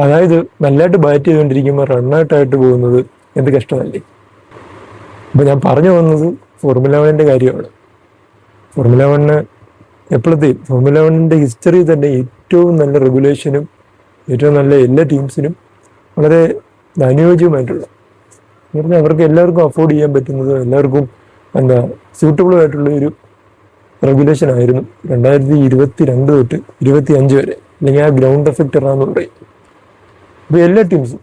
അതായത് നല്ലതായിട്ട് ബാറ്റ് ചെയ്തുകൊണ്ടിരിക്കുമ്പോൾ റണ്ണൗട്ടായിട്ട് പോകുന്നത് എന്ത് കഷ്ടമല്ലേ. അപ്പൊ ഞാൻ പറഞ്ഞു വന്നത് ഫോർമുല വണ്ണിന്റെ കാര്യമാണ്. ഫോർമുല വണ്ണ് എപ്പോഴത്തെയും ഫോർമുല വണ്ണിന്റെ ഹിസ്റ്ററി തന്നെ ഏറ്റവും നല്ല റെഗുലേഷനും ഏറ്റവും നല്ല എല്ലാ ടീംസിനും വളരെ അനുയോജ്യമായിട്ടുള്ള എന്ന് പറഞ്ഞാൽ അവർക്ക് എല്ലാവർക്കും അഫോർഡ് ചെയ്യാൻ പറ്റുന്നത്, എല്ലാവർക്കും എന്താ സ്യൂട്ടബിൾ ആയിട്ടുള്ള ഒരു റെഗുലേഷൻ ആയിരുന്നു 2022 തൊട്ട് 25 വരെ, അല്ലെങ്കിൽ ആ ഗ്രൗണ്ട് എഫക്റ്റ് എറാന്ന് പറയും. അപ്പോൾ എല്ലാ ടീംസും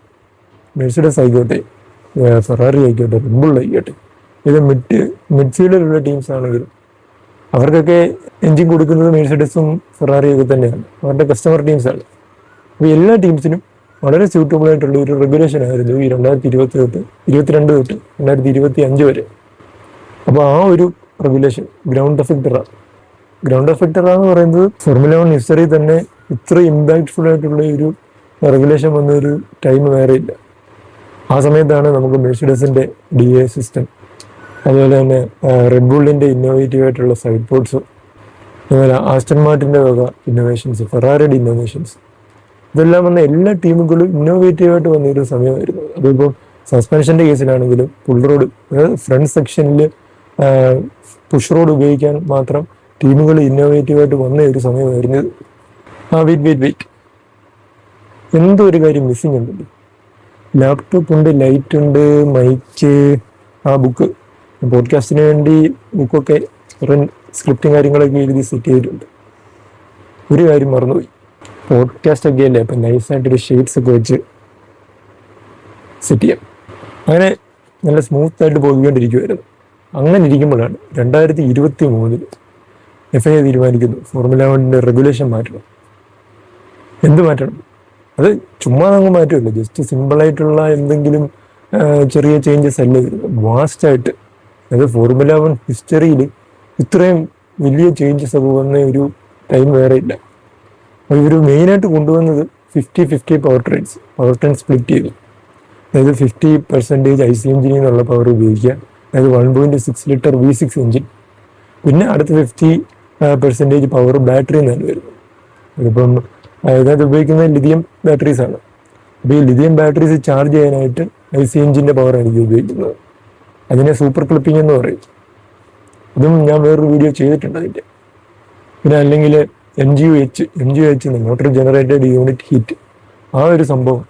മെഴ്സിഡസ് ആയിക്കോട്ടെ, ഫെറാറി ആയിക്കോട്ടെ, റെഡ് ആയിക്കോട്ടെ, ഇത് മിഡ്ഫീൽഡിലുള്ള ടീംസ് ആണെങ്കിലും അവർക്കൊക്കെ എൻജിൻ കൊടുക്കുന്നത് മെഴ്സിഡസും ഫെറാറിയൊക്കെ തന്നെയാണ്, അവരുടെ കസ്റ്റമർ ടീംസാണ്. അപ്പോൾ എല്ലാ ടീംസിനും വളരെ സ്യൂട്ടബിൾ ആയിട്ടുള്ള ഒരു റെഗുലേഷൻ ആയിരുന്നു ഈ 2022 തൊട്ട് 2025 വരെ. അപ്പോൾ ആ ഒരു റെഗുലേഷൻ ഗ്രൗണ്ട് എഫക്റ്റർ എന്ന് പറയുന്നത് ഫോർമുല വൺ ഹിസ്റ്ററി തന്നെ ഇത്ര ഇമ്പാക്ട്ഫുൾ ആയിട്ടുള്ള ഒരു റെഗുലേഷൻ വന്ന ഒരു ടൈം വേറെ ഇല്ല. ആ സമയത്താണ് നമുക്ക് മെഴ്സിഡസിന്റെ DA സിസ്റ്റം, അതുപോലെ തന്നെ റെഡ് ബുള്ളിന്റെ ഇന്നോവേറ്റീവ് ആയിട്ടുള്ള സൈഡ് പോഡ്സും, അതുപോലെ ആസ്റ്റൺ മാർട്ടിന്റെ വക ഇന്നോവേഷൻസ്, ഫെറാറിയുടെ ഇന്നോവേഷൻസ്, ഇതെല്ലാം വന്ന എല്ലാ ടീമുകളും ഇന്നോവേറ്റീവായിട്ട് വന്നൊരു സമയമായിരുന്നു. അതിപ്പോൾ സസ്പെൻഷന്റെ കേസിലാണെങ്കിലും പുൾ റോഡ്, അതായത് ഫ്രണ്ട് സെക്ഷനിൽ പുഷ് റോഡ് ഉപയോഗിക്കാൻ മാത്രം ടീമുകൾ ഇന്നോവേറ്റീവായിട്ട് വന്ന ഒരു സമയമായിരുന്നു. വെയിറ്റ് എന്തോ ഒരു കാര്യം മിസ്സിംഗ് ഉണ്ട്. ലാപ്ടോപ്പ് ഉണ്ട്, ലൈറ്റ് ഉണ്ട്, മൈക്ക്, ആ ബുക്ക്, പോഡ്കാസ്റ്റിന് വേണ്ടി ബുക്കൊക്കെ സ്ക്രിപ്റ്റും കാര്യങ്ങളൊക്കെ എഴുതി സെറ്റ് ചെയ്തിട്ടുണ്ട്. ഒരു കാര്യം മറന്നുപോയി, പോഡ്കാസ്റ്റ് ഒക്കെ അല്ലേ, അപ്പം നൈസായിട്ടൊരു ഷെയ്ഡ്സ് ഒക്കെ വെച്ച് സെറ്റ് ചെയ്യാം. അങ്ങനെ നല്ല സ്മൂത്തായിട്ട് പോയിക്കൊണ്ടിരിക്കുമായിരുന്നു. അങ്ങനെ ഇരിക്കുമ്പോഴാണ് 2023 FIA തീരുമാനിക്കുന്നു ഫോർമുല വണ്ണിന്റെ റെഗുലേഷൻ മാറ്റണം. എന്ത് മാറ്റണം? അത് ചുമ്മാ അങ്ങ് മാറ്റുമല്ലോ, ജസ്റ്റ് സിമ്പിളായിട്ടുള്ള എന്തെങ്കിലും ചെറിയ ചേഞ്ചസ് അല്ലേ വരുന്നത്, വാസ്റ്റായിട്ട്. അതായത് ഫോർമുല വൺ ഹിസ്റ്ററിയിൽ ഇത്രയും വലിയ ചേഞ്ചസ് ഒക്കെ വന്ന ഒരു ടൈം വേറെ ഇല്ല. അപ്പോൾ ഇവർ മെയിനായിട്ട് കൊണ്ടുവന്നത് 50-50 പവർ ട്രെയിൻ സ്പ്ലിറ്റ് ചെയ്തു. അതായത് 50% IC എഞ്ചിനിൽ നിന്നുള്ള പവർ ഉപയോഗിക്കുക, അതായത് 1.6 ലിറ്റർ V6 എഞ്ചിൻ. പിന്നെ അടുത്ത 50% പവർ ബാറ്ററി എന്നാണ് വരുന്നത്. അതിപ്പം അതിനകത്ത് ഉപയോഗിക്കുന്നത് ലിഥിയം ബാറ്ററീസ് ആണ്. അപ്പോൾ ഈ ലിഥിയം ബാറ്ററീസ് ചാർജ് ചെയ്യാനായിട്ട് IC എഞ്ചിൻ്റെ പവറായിരിക്കും ഉപയോഗിക്കുന്നത്. അതിനെ സൂപ്പർ ക്ലിപ്പിംഗ് എന്ന് പറയും. അതും ഞാൻ വേറൊരു വീഡിയോ ചെയ്തിട്ടുണ്ട് അതിൻ്റെ. പിന്നെ അല്ലെങ്കിൽ MGUH motor generated unit heat, ആ ഒരു സംഭവം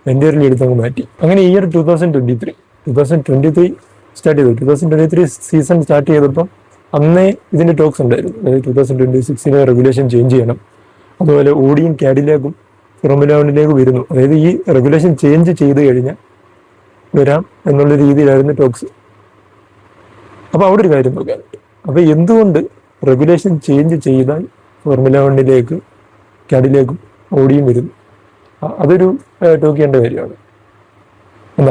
എൻ്റെയർലി എടുത്തങ്ങ് മാറ്റി. അങ്ങനെ ഇയർ 2023 സ്റ്റാർട്ട് ചെയ്തു. 2023 സീസൺ സ്റ്റാർട്ട് ചെയ്തപ്പം അന്നേ ഇതിൻ്റെ ടോക്സ് ഉണ്ടായിരുന്നു. അതായത് 2026 റെഗുലേഷൻ ചേഞ്ച് ചെയ്യണം, അതുപോലെ ഓഡിയും കാഡിലാക്കും ഫോർമുല വണ്ണിലേക്ക് വരുന്നു. അതായത് ഈ റെഗുലേഷൻ ചേഞ്ച് ചെയ്ത് കഴിഞ്ഞാൽ വരാം എന്നുള്ള രീതിയിലായിരുന്നു ടോക്സ്. അപ്പോൾ അവിടെ ഒരു കാര്യം നോക്കാനുണ്ട്. അപ്പോൾ എന്തുകൊണ്ട് റെഗുലേഷൻ ചേഞ്ച് ചെയ്താൽ ഫോർമുല വണ്ണിലേക്ക് കാഡിലാക്കും ഓഡിയും വരുന്നു? അതൊരു ടോക്ക് ചെയ്യേണ്ട കാര്യമാണ്.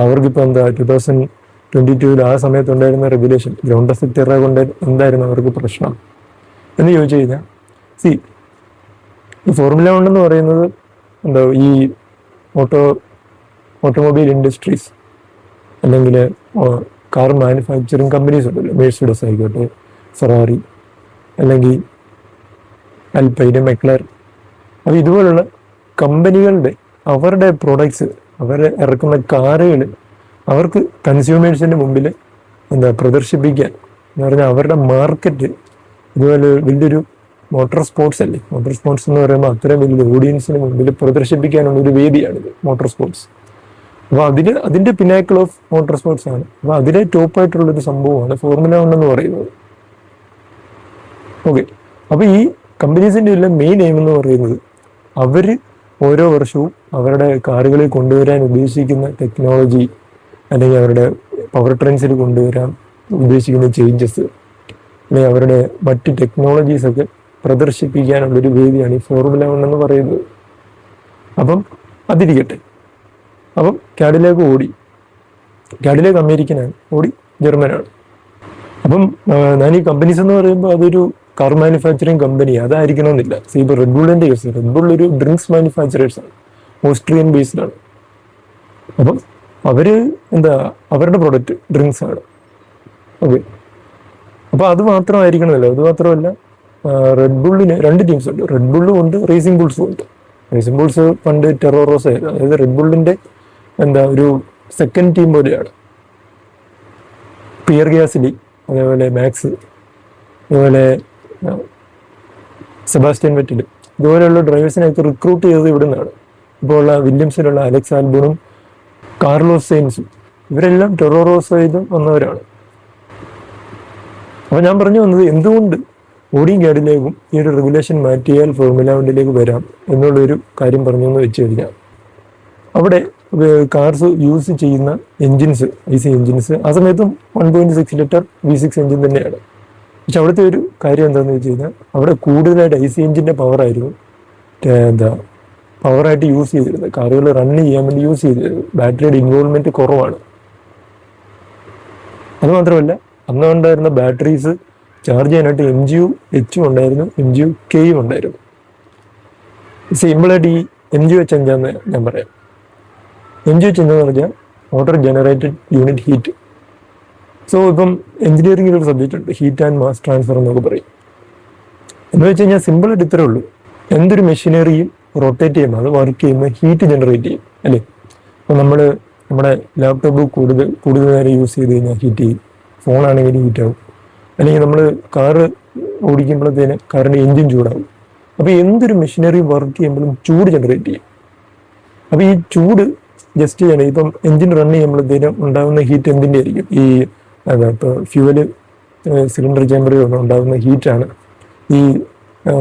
അവർക്കിപ്പോൾ എന്താ 2022 ആ സമയത്തുണ്ടായിരുന്ന റെഗുലേഷൻ ഗ്രൗണ്ട് എഫക്റ്റ് എറ കൊണ്ട് എന്തായിരുന്നു അവർക്ക് പ്രശ്നം എന്ന് ചോദിച്ചു കഴിഞ്ഞാൽ, ഈ ഫോർമുല വൺ എന്ന് പറയുന്നത് എന്താ, ഈ ഓട്ടോമൊബൈൽ ഇൻഡസ്ട്രീസ് അല്ലെങ്കിൽ കാർ മാനുഫാക്ചറിങ് കമ്പനീസ് ഉണ്ടല്ലോ, മെഴ്സിഡസ് ആയിക്കോട്ടെ, ഫെറാറി, അല്ലെങ്കിൽ അൽപൈൻ, മെക്ലർ, അപ്പോൾ ഇതുപോലുള്ള കമ്പനികളുടെ അവരുടെ പ്രോഡക്ട്സ്, അവരെ ഇറക്കുന്ന കാറുകൾ അവർക്ക് കൺസ്യൂമേഴ്സിൻ്റെ മുമ്പിൽ എന്താ പ്രദർശിപ്പിക്കാൻ എന്ന് പറഞ്ഞാൽ അവരുടെ മാർക്കറ്റ് ഇതുപോലെ വലിയൊരു മോട്ടോർ സ്പോർട്സ് അല്ലേ. മോട്ടോർ സ്പോർട്സ് എന്ന് പറയുമ്പോൾ അത്രയും വലിയ ഓഡിയൻസിന് മുമ്പിൽ പ്രദർശിപ്പിക്കാനുള്ള ഒരു വേദിയാണിത് മോട്ടോർ സ്പോർട്സ്. അപ്പോൾ അതിൻ്റെ പിനാക്കിൾ ഓഫ് മോട്ടോർ സ്പോർട്സ് ആണ്. അപ്പോൾ അതിലെ ടോപ്പായിട്ടുള്ളൊരു സംഭവമാണ് ഫോർമുല വൺ എന്ന് പറയുന്നത്. ഓക്കെ, അപ്പോൾ ഈ കമ്പനീസിൻ്റെ എല്ലാം മെയിൻ എയിം എന്ന് പറയുന്നത് അവർ ഓരോ വർഷവും അവരുടെ കാറുകളിൽ കൊണ്ടുവരാൻ ഉദ്ദേശിക്കുന്ന ടെക്നോളജി, അല്ലെങ്കിൽ അവരുടെ പവർ ട്രെയിൻസിൽ കൊണ്ടുവരാൻ ഉദ്ദേശിക്കുന്ന ചേഞ്ചസ്, അല്ലെങ്കിൽ അവരുടെ മറ്റ് ടെക്നോളജീസൊക്കെ പ്രദർശിപ്പിക്കാനുള്ളൊരു വേദിയാണ് ഈ ഫോർമുല വൺ എന്ന് പറയുന്നത്. അപ്പം അതിരിക്കട്ടെ. അപ്പം കാഡിലാക്ക് അമേരിക്കനാണ്, ഓടി ജർമ്മനാണ്. അപ്പം ഞാൻ ഈ കമ്പനീസ് എന്ന് പറയുമ്പോൾ അതൊരു കാർ മാനുഫാക്ചറിങ് കമ്പനി അതായിരിക്കണമെന്നില്ല. ഇപ്പോൾ റെഡ് ബുള്ളിൻ്റെ കേസ്, റെഡ് ബുൾ ഒരു ഡ്രിങ്ക്സ് മാനുഫാക്ചറേഴ്സ് ആണ്, ഓസ്ട്രിയൻ ബേസ്ഡ് ആണ്. അപ്പം അവര് അവരുടെ പ്രൊഡക്റ്റ് ഡ്രിങ്ക്സ് ആണ്. ഓക്കെ, അപ്പോൾ അത് മാത്രമായിരിക്കണമല്ലോ. അത് മാത്രമല്ല, റെഡ് ബുള്ളിന് 2 ടീംസ് ഉണ്ട്, റെഡ് ബുള്ളും ഉണ്ട്, റേസിംഗ് ബുൾസും ഉണ്ട്. റേസിംഗ് ബുൾസ് പണ്ട് ടെറോ റോസ ആയിരുന്നു. അതായത് റെഡ് ബുള്ളിന്റെ ഒരു സെക്കൻഡ് ടീം പോലെയാണ്. പിയർ ഗ്യാസിലി, അതേപോലെ മാക്സ്, അതുപോലെ സെബാസ്റ്റ്യൻ വെറ്റിൽ, ഇതുപോലെയുള്ള ഡ്രൈവേഴ്സിനെയൊക്കെ റിക്രൂട്ട് ചെയ്തത് ഇവിടെ നിന്നാണ്. ഇപ്പോൾ ഉള്ള വില്യംസിലുള്ള അലക്സ് ആൽബണും കാർലോസ് സെയിൻസും ഇവരെല്ലാം ടെറോ റോസയിൽ വന്നവരാണ്. അപ്പൊ ഞാൻ പറഞ്ഞു വന്നത്, എന്തുകൊണ്ട് ഓഡിയും കാർഡിലേക്കും ഈ ഒരു റെഗുലേഷൻ മാറ്റിയാൽ ഫോർമുല 1 വരാം എന്നുള്ളൊരു കാര്യം പറഞ്ഞു എന്ന് വെച്ച് കഴിഞ്ഞാൽ, അവിടെ കാർസ് യൂസ് ചെയ്യുന്ന എൻജിൻസ്, IC എൻജിൻസ് ആ സമയത്തും 1.6 ലിറ്റർ V6 എൻജിൻ തന്നെയാണ്. പക്ഷെ അവിടുത്തെ ഒരു കാര്യം എന്താണെന്ന് വെച്ച് കഴിഞ്ഞാൽ, അവിടെ കൂടുതലായിട്ട് IC എൻജിൻ്റെ പവറായിരുന്നു പവറായിട്ട് യൂസ് ചെയ്തിരുന്നത്. കാറുകൾ റൺ ചെയ്യാൻ വേണ്ടി യൂസ് ചെയ്തിരുന്നത്. ബാറ്ററിയുടെ ഇൻവോൾവ്മെന്റ് കുറവാണ്. അതുമാത്രമല്ല, അന്ന് ഉണ്ടായിരുന്ന ബാറ്ററീസ് ചാർജ് ചെയ്യാനായിട്ട് MGU-H ഉണ്ടായിരുന്നു, MGU-K ഉണ്ടായിരുന്നു. സിമ്പിളായിട്ട് ഈ MGU-H എന്താന്ന് ഞാൻ പറയാം. MGU-H എന്ന് പറഞ്ഞാൽ motor generated unit heat. So ഇപ്പം എഞ്ചിനീയറിംഗിൽ ഒരു സബ്ജക്റ്റ് ഉണ്ട്, ഹീറ്റ് ആൻഡ് മാസ് ട്രാൻസ്ഫർ എന്നൊക്കെ പറയും. എന്ന് വെച്ച് കഴിഞ്ഞാൽ സിമ്പിളായിട്ട് ഇത്രേ ഉള്ളൂ. എന്തൊരു മെഷീനറിയും റൊട്ടേറ്റ് ചെയ്യുമ്പോൾ, അത് വർക്ക് ചെയ്യുമ്പോൾ ഹീറ്റ് ജനറേറ്റ് ചെയ്യും അല്ലേ. അപ്പോൾ നമ്മുടെ ലാപ്ടോപ്പ് കൂടുതൽ നേരം യൂസ് ചെയ്ത് കഴിഞ്ഞാൽ ഹീറ്റ് ചെയ്യും. ഫോണാണെങ്കിൽ ഹീറ്റ് ആവും. അല്ലെങ്കിൽ നമ്മൾ കാറ് ഓടിക്കുമ്പോഴത്തേന് കാറിൻ്റെ എൻജിൻ ചൂടാവും. അപ്പോൾ എന്തൊരു മെഷീനറി വർക്ക് ചെയ്യുമ്പോഴും ചൂട് ജനറേറ്റ് ചെയ്യും. അപ്പോൾ ഈ ചൂട് ജസ്റ്റ് ചെയ്യണം. ഇപ്പം എൻജിൻ റൺ ചെയ്യുമ്പോഴത്തേനും ഉണ്ടാകുന്ന ഹീറ്റ് എന്തിൻ്റെ ആയിരിക്കും? ഈ ഇപ്പോൾ ഫ്യൂവല് സിലിണ്ടർ ചേമ്പറിൽ ഉണ്ടാകുന്ന ഹീറ്റാണ്. ഈ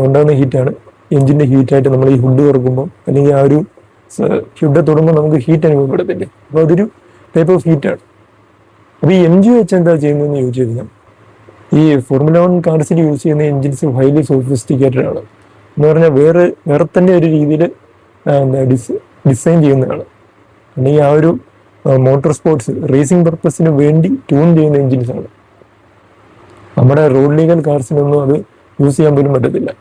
ഉണ്ടാകുന്ന ഹീറ്റാണ് എൻജിൻ്റെ ഹീറ്റായിട്ട് നമ്മൾ ഈ ഹുഡ് തുറക്കുമ്പോൾ, അല്ലെങ്കിൽ ആ ഒരു ഹുഡ് തൊടുമ്പോൾ നമുക്ക് ഹീറ്റ് അനുഭവപ്പെടത്തില്ലേ. അപ്പോൾ അതൊരു ടൈപ്പ് ഓഫ് ഹീറ്റാണ്. അപ്പോൾ ഈ MGU-H എന്താ ചെയ്യുന്നതെന്ന് ചോദിച്ചു കഴിഞ്ഞാൽ, ഈ ഫോർമുല 1 കാർസിൽ യൂസ് ചെയ്യുന്ന എൻജിൻസ് ഹൈലി സോഫിസ്റ്റിക്കേറ്റഡ് ആണ്. എന്ന് പറഞ്ഞാൽ വേറെ തന്നെ ഒരു രീതിയിൽ ഡിസൈൻ ചെയ്യുന്നതാണ്. അല്ലെങ്കിൽ ആ ഒരു മോട്ടോർ സ്പോർട്സ് റേസിംഗ് പർപ്പസിന് വേണ്ടി ട്യൂൺ ചെയ്യുന്ന എൻജിൻസാണ്. നമ്മുടെ റോഡ് ലീഗൽ കാർസിനൊന്നും അത് യൂസ് ചെയ്യാൻ പോലും പറ്റത്തില്ല.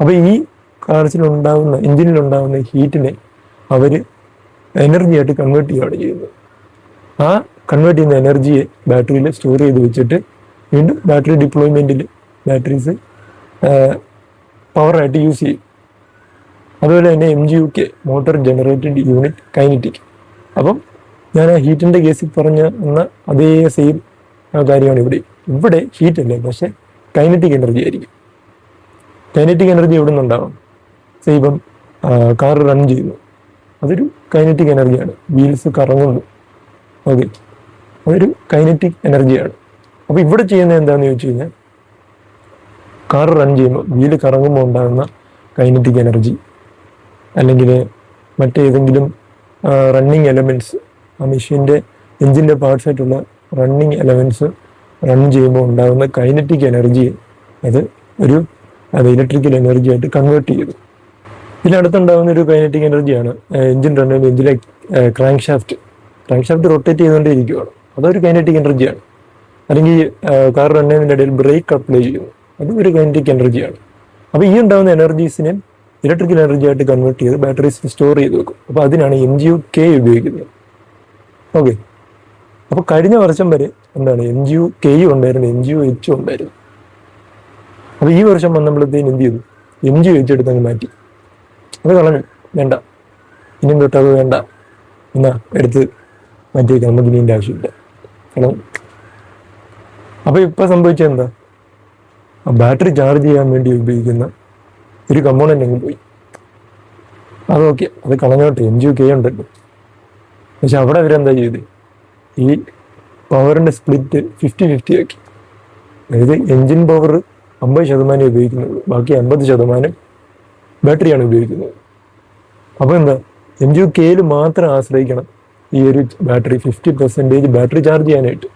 അപ്പോൾ ഈ എൻജിനിലുണ്ടാകുന്ന ഹീറ്റിനെ അവർ എനർജിയായിട്ട് കൺവേർട്ട് ചെയ്യുകയാണ് ചെയ്യുന്നത്. ആ കൺവേർട്ട് ചെയ്യുന്ന എനർജിയെ ബാറ്ററിയിൽ സ്റ്റോർ ചെയ്ത് വെച്ചിട്ട് വീണ്ടും ബാറ്ററി ഡിപ്ലോയ്മെൻറ്റിൽ ബാറ്ററീസ് പവറായിട്ട് യൂസ് ചെയ്യും. അതുപോലെ തന്നെ MGU-K, motor generated unit kinetic. അപ്പം ഞാൻ ആ ഹീറ്റിൻ്റെ കേസിൽ പറഞ്ഞ അതേ സെയിം കാര്യമാണ് ഇവിടെ ഹീറ്റ് അല്ലേ, പക്ഷെ കൈനറ്റിക് എനർജി ആയിരിക്കും. കൈനറ്റിക് എനർജി എവിടെ നിന്നുണ്ടാവും? ഇപ്പം കാർ റൺ ചെയ്യുന്നു, അതൊരു കൈനറ്റിക് എനർജിയാണ്. വീൽസ് കറങ്ങുന്നു, ഓക്കെ, അതൊരു കൈനറ്റിക് എനർജിയാണ്. അപ്പോൾ ഇവിടെ ചെയ്യുന്നത് എന്താണെന്ന് ചോദിച്ചു കഴിഞ്ഞാൽ, കാർ റൺ ചെയ്യുമ്പോൾ വീല് കറങ്ങുമ്പോൾ ഉണ്ടാകുന്ന കൈനറ്റിക് എനർജി, അല്ലെങ്കിൽ മറ്റേതെങ്കിലും റണ്ണിങ് എലമെൻറ്റ്സ്, ആ മെഷീൻ്റെ എൻജിൻ്റെ പാർട്സ് ആയിട്ടുള്ള റണ്ണിങ് എലമെൻറ്റ്സ് റൺ ചെയ്യുമ്പോൾ ഉണ്ടാകുന്ന കൈനറ്റിക് എനർജിയെ അത് ഇലക്ട്രിക്കൽ എനർജി ആയിട്ട് കൺവേർട്ട് ചെയ്തു. ഇതിനടുത്തുണ്ടാകുന്ന ഒരു കൈനറ്റിക് എനർജിയാണ് എൻജിൻ റൺ ചെയ്യുമ്പോൾ എൻജിലെ ക്രാങ്ക് ഷാഫ്റ്റ് റൊട്ടേറ്റ് ചെയ്തുകൊണ്ടേ ഇരിക്കുകയാണ്. അതൊരു കൈനറ്റിക് എനർജിയാണ്. അല്ലെങ്കിൽ കാർ റൺ ചെയ്യുന്നതിൻ്റെ ഇടയിൽ ബ്രേക്ക് അപ്ലൈ ചെയ്യുന്നു, അതും ഒരു കൈനറ്റിക് എനർജിയാണ്. അപ്പോൾ ഈ ഉണ്ടാകുന്ന എനർജീസിനെ ഇലക്ട്രിക്കൽ എനർജി ആയിട്ട് കൺവേർട്ട് ചെയ്ത് ബാറ്ററീസ് സ്റ്റോർ ചെയ്ത് വെക്കും. അപ്പോൾ അതിനാണ് MGU-K ഉപയോഗിക്കുന്നത്. ഓക്കെ, അപ്പോൾ കഴിഞ്ഞ വർഷം വരെ MGU-K ഉണ്ടായിരുന്നു, MGU-H ഉണ്ടായിരുന്നു. അപ്പോൾ ഈ വർഷം വന്നപ്പോഴത്തേന് എന്ത് ചെയ്തു? MGU-H എടുത്തങ്ങ് മാറ്റി. അത് കളഞ്ഞു, വേണ്ട, ഇനിയും തൊട്ട് അത് വേണ്ട, എന്നാ എടുത്ത് മാറ്റിയേക്കാം, നമുക്ക് ഇനിൻ്റെ ആവശ്യമില്ല, കളഞ്ഞു. അപ്പോൾ ഇപ്പം സംഭവിച്ചത് എന്താ? ബാറ്ററി ചാർജ് ചെയ്യാൻ വേണ്ടി ഉപയോഗിക്കുന്ന ഒരു കമ്പോണൻ്റ് അങ്ങ് പോയി. അതൊക്കെ അത് കളഞ്ഞോട്ടെ, MGU-K ഉണ്ടല്ലോ. പക്ഷെ അവിടെ അവരെന്താ ചെയ്ത്? ഈ പവറിൻ്റെ സ്പ്ലിറ്റ് 50-50 ആക്കി. അതായത് എൻജിൻ പവർ 50% ഉപയോഗിക്കുന്നുള്ളൂ, ബാക്കി 50% ബാറ്ററിയാണ് ഉപയോഗിക്കുന്നത്. അപ്പോൾ എന്താ, MGU-Kയിൽ മാത്രം ആശ്രയിക്കണം ഈ ഒരു ബാറ്ററി, 50% ബാറ്ററി ചാർജ് ചെയ്യാനായിട്ട്.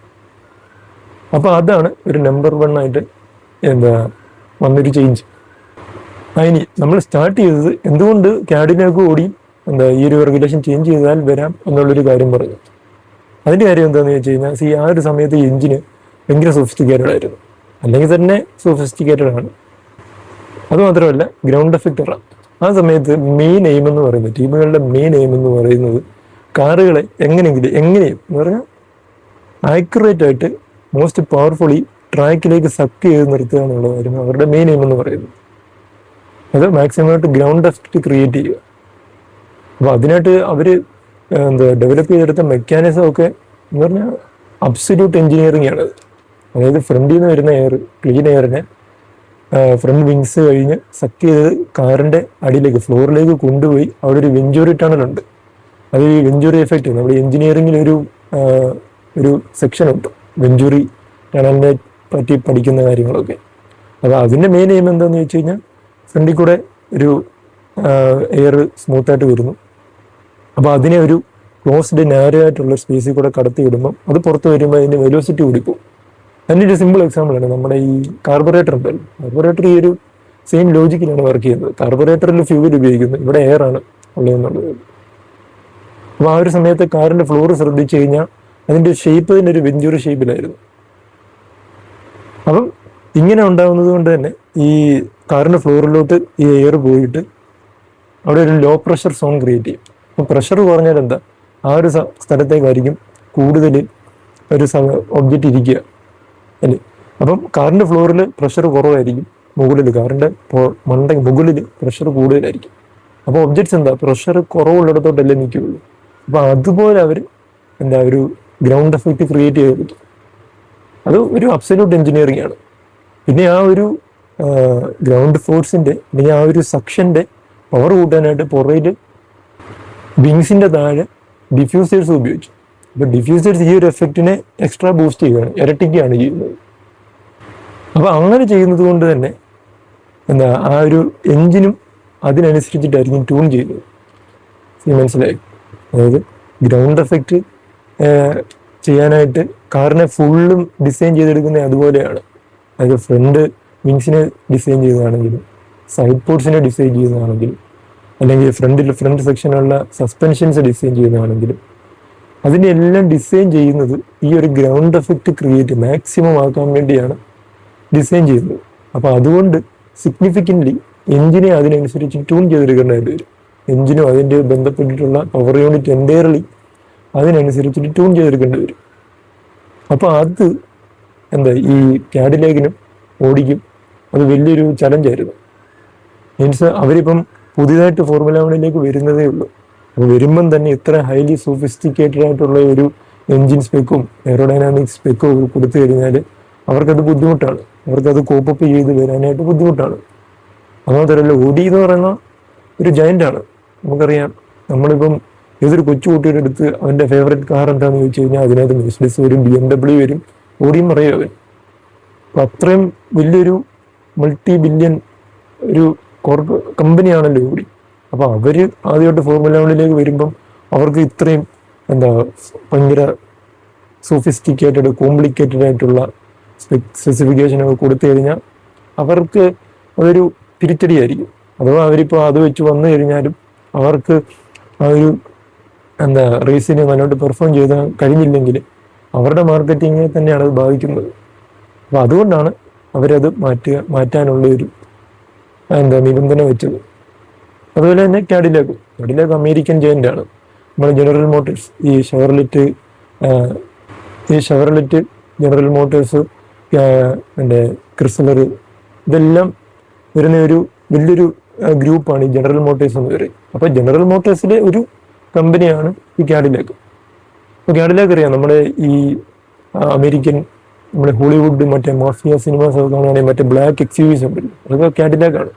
അപ്പോൾ അതാണ് ഒരു നമ്പർ 1 ആയിട്ട് വന്നൊരു ചേഞ്ച്. ഇനി നമ്മൾ സ്റ്റാർട്ട് ചെയ്തത് എന്തുകൊണ്ട് കാഡിനൊക്കെ ഓടി ഈ ഒരു റെഗുലേഷൻ ചേഞ്ച് ചെയ്താൽ വരാം എന്നുള്ളൊരു കാര്യം പറഞ്ഞു. അതിൻ്റെ കാര്യം എന്താണെന്ന് വെച്ച് കഴിഞ്ഞാൽ, ആ ഒരു സമയത്ത് ഈ എഞ്ചിന് ഭയങ്കര സോഫിസ്റ്റിക്കേറ്റഡ് ആയിരുന്നു, അല്ലെങ്കിൽ തന്നെ സോഫിസ്റ്റിക്കേറ്റഡ് ആണ്. അതുമാത്രമല്ല ഗ്രൗണ്ട് എഫക്റ്ററാണ്. ആ സമയത്ത് ടീമുകളുടെ മെയിൻ എയിം എന്ന് പറയുന്നത് കാറുകളെ എങ്ങനെയും എന്ന് പറഞ്ഞാൽ ആക്യുറേറ്റ് ആയിട്ട് മോസ്റ്റ് പവർഫുള്ളി ട്രാക്കിലേക്ക് സക്ക് ചെയ്ത് നിർത്തുക എന്നുള്ളതായിരുന്നു അവരുടെ മെയിൻ എയിം എന്ന് പറയുന്നത്. അത് മാക്സിമം ആയിട്ട് ഗ്രൗണ്ട് എഫക്റ്റ് ക്രിയേറ്റ് ചെയ്യുക. അപ്പോൾ അതിനായിട്ട് അവർ എന്താ ഡെവലപ്പ് ചെയ്തെടുത്ത മെക്കാനിസം ഒക്കെ എന്ന് പറഞ്ഞാൽ അബ്സല്യൂട്ട് എഞ്ചിനീയറിംഗ് ആണ്. അതായത് ഫ്രണ്ടിൽ നിന്ന് വരുന്ന എയർ, ക്ലീൻ എയറിനെ ഫ്രണ്ട് വിങ്സ് കഴിഞ്ഞ് സക്ക് ചെയ്ത് കാറിൻ്റെ അടിയിലേക്ക് ഫ്ലോറിലേക്ക് കൊണ്ടുപോയി അവിടെ ഒരു വെഞ്ചൂറി ടണലുണ്ട്. അത് ഈ വെഞ്ചൂറി എഫക്റ്റ്, നമ്മുടെ എഞ്ചിനീയറിംഗിൽ ഒരു സെക്ഷൻ ഉണ്ട് വെഞ്ചൂറി ടണലിനെ പറ്റി പഠിക്കുന്ന കാര്യങ്ങളൊക്കെ. അപ്പോൾ അതിൻ്റെ മെയിൻ എയിം എന്താണെന്ന് വെച്ച് കഴിഞ്ഞാൽ ഫ്രണ്ടിൽ കൂടെ ഒരു എയർ സ്മൂത്തായിട്ട് വരുന്നു. അപ്പോൾ അതിനെ ഒരു ക്ലോസ്ഡ് നാരോ ആയിട്ടുള്ള സ്പേസിൽ കൂടെ കടത്തി വിടുമ്പം അത് പുറത്ത് വരുമ്പോൾ അതിൻ്റെ വെലോസിറ്റി കൂടിപ്പോകും. അതിൻ്റെ ഒരു സിമ്പിൾ എക്സാമ്പിളാണ് നമ്മുടെ ഈ കാർബറേറ്റർ ഉണ്ടല്ലോ. കാർബറേറ്റർ ഈ ഒരു സെയിം ലോജിക്കിലാണ് വർക്ക് ചെയ്യുന്നത്. കാർബറേറ്ററിൽ ഫ്യൂവൽ ഉപയോഗിക്കുന്നു, ഇവിടെ എയർ ആണ് ഉള്ളതെന്നുള്ളത്. അപ്പോൾ ആ ഒരു സമയത്ത് കാറിൻ്റെ ഫ്ലോർ ശ്രദ്ധിച്ചു കഴിഞ്ഞാൽ അതിൻ്റെ ഷേപ്പ് തന്നെ ഒരു വെഞ്ചൂറി ഷേപ്പിലായിരുന്നു. അപ്പം ഇങ്ങനെ ഉണ്ടാകുന്നത് കൊണ്ട് തന്നെ ഈ കാറിൻ്റെ ഫ്ലോറിലോട്ട് ഈ എയർ പോയിട്ട് അവിടെ ഒരു ലോ പ്രഷർ സോൺ ക്രിയേറ്റ് ചെയ്യും. അപ്പോൾ പ്രഷർ കുറഞ്ഞാൽ എന്താ, ആ ഒരു സ്ഥലത്തേക്കായിരിക്കും കൂടുതൽ ഒരു ഒബ്ജക്റ്റ് ഇരിക്കുക അല്ലേ. അപ്പം കാറിൻ്റെ ഫ്ലോറിൽ പ്രഷർ കുറവായിരിക്കും, മുകളിൽ കാറിൻ്റെ മുകളിൽ പ്രഷർ കൂടുതലായിരിക്കും. അപ്പോൾ ഒബ്ജക്ട്സ് എന്താ പ്രഷർ കുറവുള്ളിടത്തോട്ടല്ലേ നിൽക്കുകയുള്ളൂ. അപ്പോൾ അതുപോലെ അവർ ഒരു ഗ്രൗണ്ട് എഫക്റ്റ് ക്രിയേറ്റ് ചെയ്തെടുത്തു. അത് ഒരു അബ്സല്യൂട്ട് എഞ്ചിനീയറിംഗ് ആണ്. പിന്നെ ആ ഒരു ഗ്രൗണ്ട് ഫോഴ്സിൻ്റെ അല്ലെങ്കിൽ ആ ഒരു സക്ഷൻ്റെ പവർ കൂട്ടാനായിട്ട് പുറയിൽ വിങ്സിൻ്റെ താഴെ ഡിഫ്യൂസേഴ്സ് ഉപയോഗിച്ചു. അപ്പോൾ ഡിഫ്യൂസേഴ്സ് ഈ ഒരു എഫക്റ്റിനെ എക്സ്ട്രാ ബൂസ്റ്റ് ചെയ്യുകയാണ്, ഇരട്ടിക്കുകയാണ് ചെയ്യുന്നത്. അപ്പോൾ അങ്ങനെ ചെയ്യുന്നത് കൊണ്ട് തന്നെ ആ ഒരു എഞ്ചിനും അതിനനുസരിച്ചിട്ടായിരിക്കും ട്യൂൺ ചെയ്യുന്നത്. മനസ്സിലായി? അതായത് ഗ്രൗണ്ട് എഫക്റ്റ് ചെയ്യാനായിട്ട് കാറിനെ ഫുള്ളും ഡിസൈൻ ചെയ്തെടുക്കുന്നത് അതുപോലെയാണ്. അതായത് ഫ്രണ്ട് വിങ്സിനെ ഡിസൈൻ ചെയ്തതാണെങ്കിലും സൈഡ് പോർട്സിനെ ഡിസൈൻ ചെയ്തതാണെങ്കിലും അല്ലെങ്കിൽ ഫ്രണ്ട് സെക്ഷനുള്ള സസ്പെൻഷൻസ് ഡിസൈൻ ചെയ്യുന്നതാണെങ്കിലും അതിനെ എല്ലാം ഡിസൈൻ ചെയ്യുന്നത് ഈ ഒരു ഗ്രൗണ്ട് എഫക്റ്റ് മാക്സിമം ആക്കാൻ വേണ്ടിയാണ് ഡിസൈൻ ചെയ്യുന്നത്. അപ്പോൾ അതുകൊണ്ട് സിഗ്നിഫിക്കൻ്റ്ലി എഞ്ചിനെ അതിനനുസരിച്ച് ട്യൂൺ ചെയ്തെടുക്കേണ്ടതായിട്ട് വരും. എഞ്ചിനും അതിൻ്റെ ബന്ധപ്പെട്ടിട്ടുള്ള പവർ യൂണിറ്റ് എൻറ്റയർലി അതിനനുസരിച്ചിട്ട് ട്യൂൺ ചെയ്തെടുക്കേണ്ടി വരും. അപ്പോൾ അത് ഈ കാഡിലാക്കിനും ഓടിക്കും അത് വലിയൊരു ചലഞ്ചായിരുന്നു. മീൻസ് അവരിപ്പം പുതിയതായിട്ട് ഫോർമുല 1 വരുന്നതേ ഉള്ളൂ. അപ്പോൾ വരുമ്പം തന്നെ ഇത്ര ഹൈലി സോഫിസ്റ്റിക്കേറ്റഡ് ആയിട്ടുള്ള ഒരു എൻജിൻ സ്പെക്കും എയറോഡൈനാമിക് സ്പെക്കും കൊടുത്തു കഴിഞ്ഞാൽ അവർക്കത് ബുദ്ധിമുട്ടാണ്, അവർക്കത് കോപ്പപ്പ് ചെയ്ത് വരാനായിട്ട് ബുദ്ധിമുട്ടാണ്. അങ്ങനത്തെ ഓടി എന്ന് പറയുന്ന ഒരു ജയൻ്റാണ്. നമുക്കറിയാം, നമ്മളിപ്പം ഏതൊരു കൊച്ചു കുട്ടിയുടെ അടുത്ത് അവൻ്റെ ഫേവറേറ്റ് കാർ എന്താണെന്ന് ചോദിച്ചു കഴിഞ്ഞാൽ അതിനകത്ത് മെഴ്സിഡീസ് വരും, BMW വരും, ഓടിയും പറയും അവൻ. അപ്പം അത്രയും വലിയൊരു മൾട്ടി ബില്യൺ ഒരു കമ്പനിയാണല്ലോ ഓടി. അപ്പോൾ അവർ ആദ്യമായിട്ട് ഫോർമുല 1 വരുമ്പം അവർക്ക് ഇത്രയും ഭയങ്കര സോഫിസ്റ്റിക്കേറ്റഡ് കോംപ്ലിക്കേറ്റഡ് ആയിട്ടുള്ള സ്പെസിഫിക്കേഷനൊക്കെ കൊടുത്തു കഴിഞ്ഞാൽ അവർക്ക് അതൊരു തിരിച്ചടിയായിരിക്കും. അഥവാ അവരിപ്പോൾ അത് വെച്ച് വന്നു കഴിഞ്ഞാലും അവർക്ക് ആ ഒരു റേസിന് നല്ലോട്ട് പെർഫോം ചെയ്താൽ കഴിഞ്ഞില്ലെങ്കിൽ അവരുടെ മാർക്കറ്റിങ്ങിനെ തന്നെയാണ് അത് ബാധിക്കുന്നത്. അപ്പോൾ അതുകൊണ്ടാണ് അവരത് മാറ്റാനുള്ള ഒരു നിബന്ധന വെച്ചത്. അതുപോലെ തന്നെ കാഡിലാക്ക് അമേരിക്കൻ ജയൻ്റാണ്. നമ്മൾ ജനറൽ മോട്ടോഴ്സ് ഈ ഷെവർലെറ്റ് ജനറൽ മോട്ടോഴ്സ് ക്രിസ്ലർ ഇതെല്ലാം വരുന്ന ഒരു വലിയൊരു ഗ്രൂപ്പാണ് ഈ ജനറൽ മോട്ടോഴ്സ് എന്ന് പറയും. അപ്പോൾ ജനറൽ മോട്ടോഴ്സിലെ ഒരു കമ്പനിയാണ് ഈ കാഡിലാക്ക്. അപ്പോൾ കാഡിലാക്ക് അറിയാം, നമ്മുടെ ഈ അമേരിക്കൻ നമ്മുടെ ഹോളിവുഡ് മറ്റേ മാഫിയ സിനിമാസ് ഒക്കെ കാണുകയാണെങ്കിൽ മറ്റേ ബ്ലാക്ക് XUVs ഉണ്ടല്ലോ, അതൊക്കെ കാഡിലാക്കാണ്.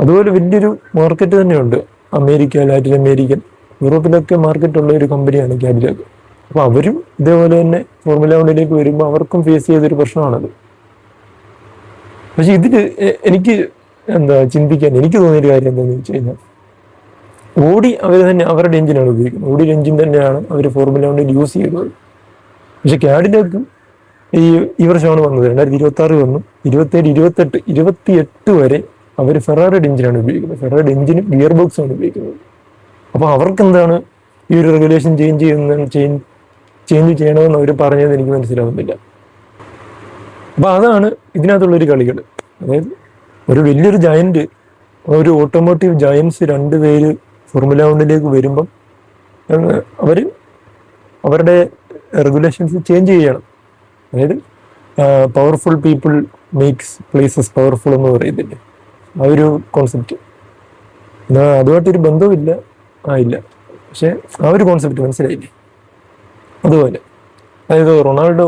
അതുപോലെ വലിയൊരു മാർക്കറ്റ് തന്നെയുണ്ട് അമേരിക്ക, ലാറ്റിൻ അമേരിക്കൻ, യൂറോപ്പിലൊക്കെ മാർക്കറ്റുള്ള ഒരു കമ്പനിയാണ് കാഡിലാക്ക്. അപ്പോൾ അവരും ഇതേപോലെ തന്നെ ഫോർമുല 1 വരുമ്പോൾ അവർക്കും ഫേസ് ചെയ്തൊരു പ്രശ്നമാണത്. പക്ഷെ ഇതിൽ എനിക്ക് ചിന്തിക്കാൻ എനിക്ക് തോന്നിയൊരു കാര്യം എന്താണെന്ന് വെച്ച് കഴിഞ്ഞാൽ ഓടി അവർ തന്നെ അവരുടെ എഞ്ചിനാണ് ഉപയോഗിക്കുന്നത്. ഓടിയുടെ എഞ്ചിൻ തന്നെയാണ് അവർ ഫോർമുല 1 യൂസ് ചെയ്യുന്നത്. പക്ഷെ കാഡിലാക്ക് ഈ വർഷമാണ് വന്നത്, 2026 വന്നു, 27, 28 വരെ അവർ ഫെറാറിയുടെ എഞ്ചിനാണ് ഉപയോഗിക്കുന്നത്. ഫെറാറിയുടെ എഞ്ചിനും ഗിയർ ബോക്സാണ് ഉപയോഗിക്കുന്നത്. അപ്പോൾ അവർക്ക് ഈ ഒരു റെഗുലേഷൻ ചേഞ്ച് ചെയ്യണമെന്ന് അവർ പറഞ്ഞത് എനിക്ക് മനസ്സിലാവുന്നില്ല. അപ്പോൾ അതാണ് ഇതിനകത്തുള്ളൊരു കളികൾ. അതായത് ഒരു വലിയൊരു ജയൻറ്റ്, ഒരു ഓട്ടോമോട്ടീവ് ജയൻസ് 2 പേര് ഫോർമുല 1 വരുമ്പം അവർ അവരുടെ റെഗുലേഷൻസ് ചേഞ്ച് ചെയ്യണം. അതായത് powerful people makes places powerful എന്ന് പറയുന്നില്ലേ, ആ ഒരു കോൺസെപ്റ്റ്. അതുമായിട്ടൊരു ബന്ധവുമില്ല. ആയില്ല. പക്ഷെ ആ ഒരു കോൺസെപ്റ്റ് മനസ്സിലായില്ലേ? അതുപോലെ അതായത് റൊണാൾഡോ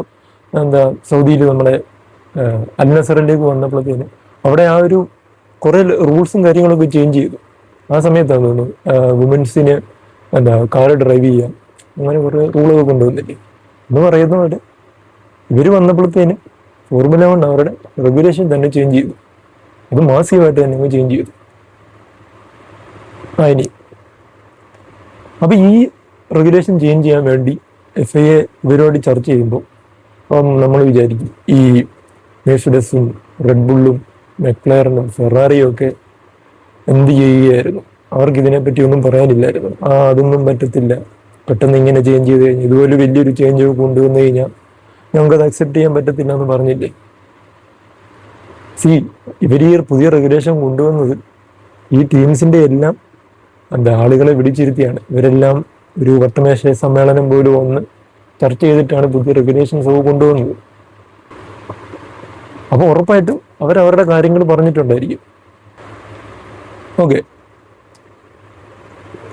സൗദിയിൽ നമ്മുടെ അൽ നസറിലേക്ക് വന്നപ്പോഴത്തേന് അവിടെ ആ ഒരു കുറെ റൂൾസും കാര്യങ്ങളൊക്കെ ചേഞ്ച് ചെയ്തു. ആ സമയത്താണ് തോന്നുന്നു വുമൻസിന് കാറ് ഡ്രൈവ് ചെയ്യാം, അങ്ങനെ കുറെ റൂളൊക്കെ കൊണ്ടുവന്നില്ലേ എന്ന് പറയുന്ന പോലെ ഇവർ വന്നപ്പോഴത്തേന് ഫോർമുല 1 അവരുടെ റെഗുലേഷൻ തന്നെ ചേഞ്ച് ചെയ്തു. അത് മാസീവായിട്ട് തന്നെ ചേഞ്ച് ചെയ്തു. ഇനി അപ്പൊ ഈ റെഗുലേഷൻ ചേഞ്ച് ചെയ്യാൻ വേണ്ടി FIA ഇവരോട് ചർച്ച ചെയ്യുമ്പോൾ അപ്പം നമ്മൾ വിചാരിക്കും ഈ മെഴ്സിഡസും റെഡ് ബുള്ളും മെക്ലാരനും ഫെറാറിയും ഒക്കെ എന്ത് ചെയ്യുകയായിരുന്നു, അവർക്ക് ഇതിനെപ്പറ്റി ഒന്നും പറയാനില്ലായിരുന്നു. അതൊന്നും പറ്റത്തില്ല, പെട്ടെന്ന് ഇങ്ങനെ ചേഞ്ച് ചെയ്ത് കഴിഞ്ഞാൽ ഇതുപോലെ വലിയൊരു ചേഞ്ച് കൊണ്ടുവന്നു കഴിഞ്ഞാൽ ഞങ്ങൾക്കത് അക്സെപ്റ്റ് ചെയ്യാൻ പറ്റത്തില്ല എന്ന് പറഞ്ഞില്ലേ. ഇവർ ഈ പുതിയ റെഗുലേഷൻ കൊണ്ടുവന്നത് ഈ ടീംസിന്റെ എല്ലാം ആളുകളെ വിളിച്ചിരുത്തിയാണ്. ഇവരെല്ലാം ഒരു വട്ടമേശ സമ്മേളനം പോലും ഒന്ന് ചർച്ച ചെയ്തിട്ടാണ് പുതിയ റെഗുലേഷൻസ് ഒക്കെ കൊണ്ടുവന്നത്. അപ്പൊ ഉറപ്പായിട്ടും അവരവരുടെ കാര്യങ്ങൾ പറഞ്ഞിട്ടുണ്ടായിരിക്കും. ഓക്കെ,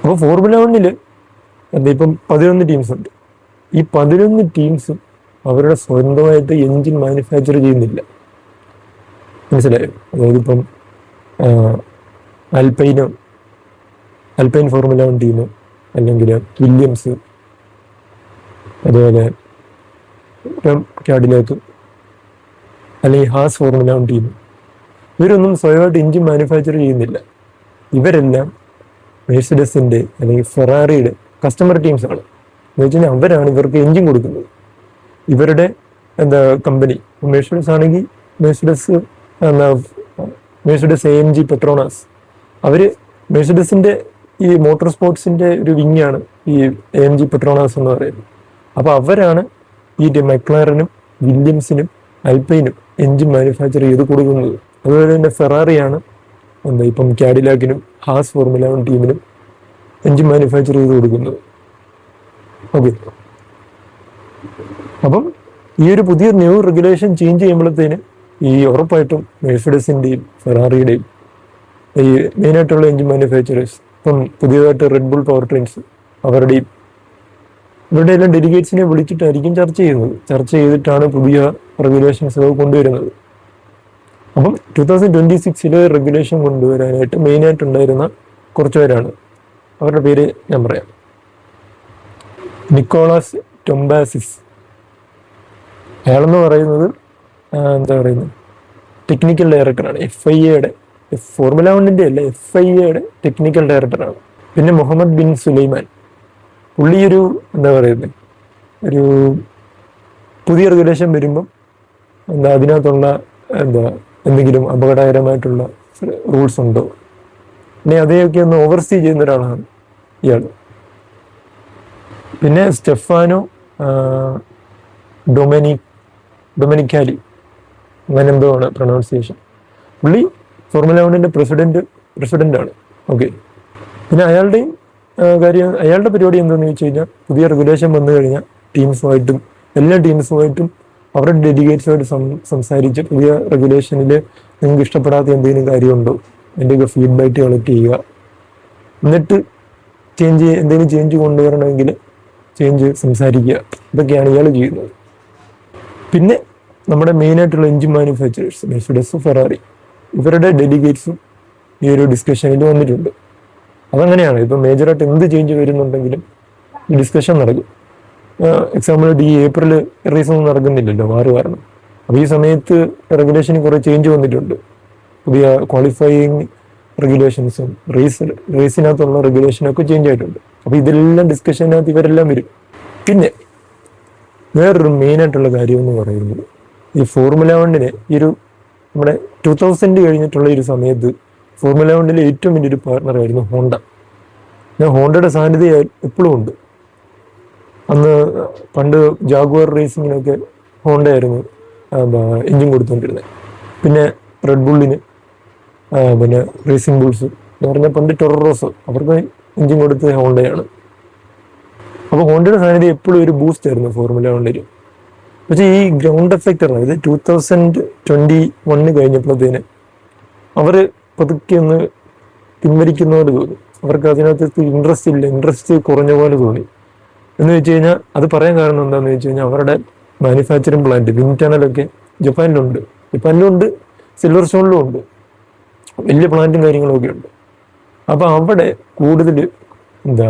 അപ്പോൾ ഫോർമുല 1 ഇപ്പം 11 ടീംസ് ഉണ്ട്. ഈ 11 ടീംസും അവരുടെ സ്വന്തമായിട്ട് എൻജിൻ മാനുഫാക്ചർ ചെയ്യുന്നില്ല. മനസ്സിലായോ? അതായത് ഇപ്പം അൽപൈൻ ഫോർമുല 1 ടീം, അല്ലെങ്കിൽ വില്യംസ്, അതുപോലെ കാഡിലാക്ക്, അല്ലെങ്കിൽ ഹാസ് ഫോർമുല 1 ടീം, ഇവരൊന്നും സ്വയമായിട്ട് എൻജിൻ മാനുഫാക്ചർ ചെയ്യുന്നില്ല. ഇവരെല്ലാം മെഴ്സിഡസിന്റെ അല്ലെങ്കിൽ ഫെറാറിയുടെ കസ്റ്റമർ ടീംസ് ആണ്. എന്ന് വെച്ച് കഴിഞ്ഞാൽ അവരാണ് ഇവർക്ക് എൻജിൻ കൊടുക്കുന്നത്. ഇവരുടെ കമ്പനി മെഴ്സിഡസ് ആണെങ്കിൽ മെഴ്സിഡസ് AMG പെട്രോണാസ്, അവര് മെഴ്സിഡസിന്റെ ഈ മോട്ടോർ സ്പോർട്സിന്റെ ഒരു വിങ്ങാണ് ഈ AMG പെട്രോണാസ് എന്ന് പറയുന്നത്. അപ്പൊ അവരാണ് ഈ മെക്ലാരനും വില്യംസിനും അൽപൈനും എൻജിൻ മാനുഫാക്ചർ ചെയ്ത് കൊടുക്കുന്നത്. അതുപോലെ തന്നെ ഫെറാറിയാണ് ഇപ്പം കാഡിലാക്കിനും ഹാസ് ഫോർമുല 1 ടീമിനും എൻജിൻ മാനുഫാക്ചർ ചെയ്ത് കൊടുക്കുന്നത്. ഓക്കെ, അപ്പം ഈ ഒരു പുതിയ ന്യൂ റെഗുലേഷൻ ചേഞ്ച് ചെയ്യുമ്പോഴത്തേന് ഈ ഉറപ്പായിട്ടും മെഴ്സിഡസിന്റെയും ഫെറാറിയുടെയും ഈ മെയിനായിട്ടുള്ള എൻജിൻ മാനുഫാക്ചറേഴ്സ്, ഇപ്പം പുതിയതായിട്ട് റെഡ് ബുൾ പവർ ട്രെയിൻസ്, ഇവരുടെ എല്ലാം ഡെലിഗേറ്റ്സിനെ വിളിച്ചിട്ടായിരിക്കും ചർച്ച ചെയ്യുന്നത്. ചർച്ച ചെയ്തിട്ടാണ് പുതിയ റെഗുലേഷൻസ് കൊണ്ടുവരുന്നത്. അപ്പം 2026 റെഗുലേഷൻ കൊണ്ടുവരാനായിട്ട് മെയിനായിട്ടുണ്ടായിരുന്ന കുറച്ച് പേരാണ്. അവരുടെ പേര് ഞാൻ പറയാം. നിക്കോളാസ് ടൊംബാസിസ്, അയാളെന്ന് പറയുന്നത് ടെക്നിക്കൽ ഡയറക്ടറാണ്. FIAയുടെ ഫോർമുല 1 അല്ല, FIAയുടെ ടെക്നിക്കൽ ഡയറക്ടറാണ്. പിന്നെ മുഹമ്മദ് ബിൻ സുലൈമാൻ, പുള്ളി ഒരു ഒരു പുതിയ റെഗുലേഷൻ വരുമ്പം അതിനകത്തുള്ള എന്തെങ്കിലും അപകടകരമായിട്ടുള്ള റൂൾസ് ഉണ്ടോ, അല്ലെങ്കിൽ അതെയൊക്കെ ഒന്ന് ഓവർസീ ചെയ്യുന്ന ഒരാളാണ് ഇയാൾ. പിന്നെ സ്റ്റെഫാനോ ഡൊമിനിക്കാലി, അങ്ങനെ എന്തോ ആണ് പ്രൊനൗൺസിയേഷൻ. പുള്ളി ഫോർമുല 1 പ്രസിഡന്റാണ്. ഓക്കെ, പിന്നെ അയാളുടെ പരിപാടി എന്താണെന്ന് വെച്ച് കഴിഞ്ഞാൽ പുതിയ റെഗുലേഷൻ വന്നു കഴിഞ്ഞാൽ എല്ലാ ടീംസുമായിട്ടും അവരുടെ ഡെലിഗേറ്റ്സുമായിട്ട് സംസാരിച്ച് പുതിയ റെഗുലേഷനിൽ നിങ്ങൾക്ക് ഇഷ്ടപ്പെടാത്ത എന്തെങ്കിലും കാര്യമുണ്ടോ അതിൻ്റെയൊക്കെ ഫീഡ്ബാക്ക് കളക്ട് ചെയ്യുക. എന്നിട്ട് എന്തെങ്കിലും ചേഞ്ച് കൊണ്ടുവരണമെങ്കിൽ സംസാരിക്കുക. ഇതൊക്കെയാണ് ഇയാൾ ചെയ്യുന്നത്. പിന്നെ നമ്മുടെ മെയിനായിട്ടുള്ള എൻജിൻ മാനുഫാക്ചറേഴ്സ് മെഴ്സിഡസ്, ഫെറാറി, ഇവരുടെ ഡെലിഗേറ്റ്സും ഈ ഒരു ഡിസ്കഷനിൽ വന്നിട്ടുണ്ട്. അതങ്ങനെയാണ്. ഇപ്പം മേജറായിട്ട് എന്ത് ചേഞ്ച് വരുന്നുണ്ടെങ്കിലും ഈ ഡിസ്കഷൻ നടക്കും. എക്സാമ്പിൾ ഈ ഏപ്രിൽ റേസൊന്നും നടക്കുന്നില്ലല്ലോ വാറ് കാരണം. അപ്പോൾ ഈ സമയത്ത് റെഗുലേഷന് കുറേ ചേഞ്ച് വന്നിട്ടുണ്ട്. പുതിയ ക്വാളിഫയിങ് റെഗുലേഷൻസും റേസിനകത്തുള്ള റെഗുലേഷനൊക്കെ ചേഞ്ച് ആയിട്ടുണ്ട്. അപ്പോൾ ഇതെല്ലാം ഡിസ്കഷനകത്ത് ഇവരെല്ലാം വരും. പിന്നെ വേറൊരു മെയിനായിട്ടുള്ള കാര്യം എന്ന് പറയുന്നത് ഈ ഫോർമുല 1 ഈ ഒരു നമ്മുടെ 2000 കഴിഞ്ഞിട്ടുള്ള ഒരു സമയത്ത് ഫോർമുല 1 ഏറ്റവും വലിയൊരു പാർട്ണറായിരുന്നു ഹോണ്ട. ഹോണ്ടയുടെ സാന്നിധ്യം എപ്പോഴും ഉണ്ട്. അന്ന് പണ്ട് ജാഗ്വാർ റേസിങ്ങിനൊക്കെ ഹോണ്ടയായിരുന്നു എൻജിൻ കൊടുത്തുകൊണ്ടിരുന്നത്. പിന്നെ റെഡ് ബുള്ളിന്, പിന്നെ റേസിംഗ് ബുൾസ് എന്ന് പറഞ്ഞാൽ പണ്ട് ടൊററോസ്, അവർക്ക് എൻജിൻ കൊടുത്തത് ഹോണ്ടയാണ്. അപ്പോൾ ഹോണ്ടയുടെ സാന്നിധ്യം എപ്പോഴും ഒരു ബൂസ്റ്റ് ആയിരുന്നു ഫോർമുല 1. പക്ഷേ ഈ ഗ്രൗണ്ട് എഫക്റ്റ് ആണ്, ഇത് 2021 കഴിഞ്ഞപ്പോഴത്തേന് അവർ പതുക്കെ ഒന്ന് പിൻവലിക്കുന്നവർ തോന്നി. അവർക്ക് അതിനകത്ത് ഇൻട്രസ്റ്റ് കുറഞ്ഞ പോലെ തോന്നി. എന്ന് വെച്ച് കഴിഞ്ഞാൽ അത് പറയാൻ കാരണം എന്താണെന്ന് വെച്ച് കഴിഞ്ഞാൽ അവരുടെ മാനുഫാക്ചറിങ് പ്ലാന്റ് വിൻഡ് ടണലൊക്കെ ജപ്പാനിലുണ്ട്, സിൽവർ സ്റ്റോണിലും ഉണ്ട്, വലിയ പ്ലാന്റും കാര്യങ്ങളൊക്കെ ഉണ്ട്. അപ്പം അവിടെ കൂടുതൽ എന്താ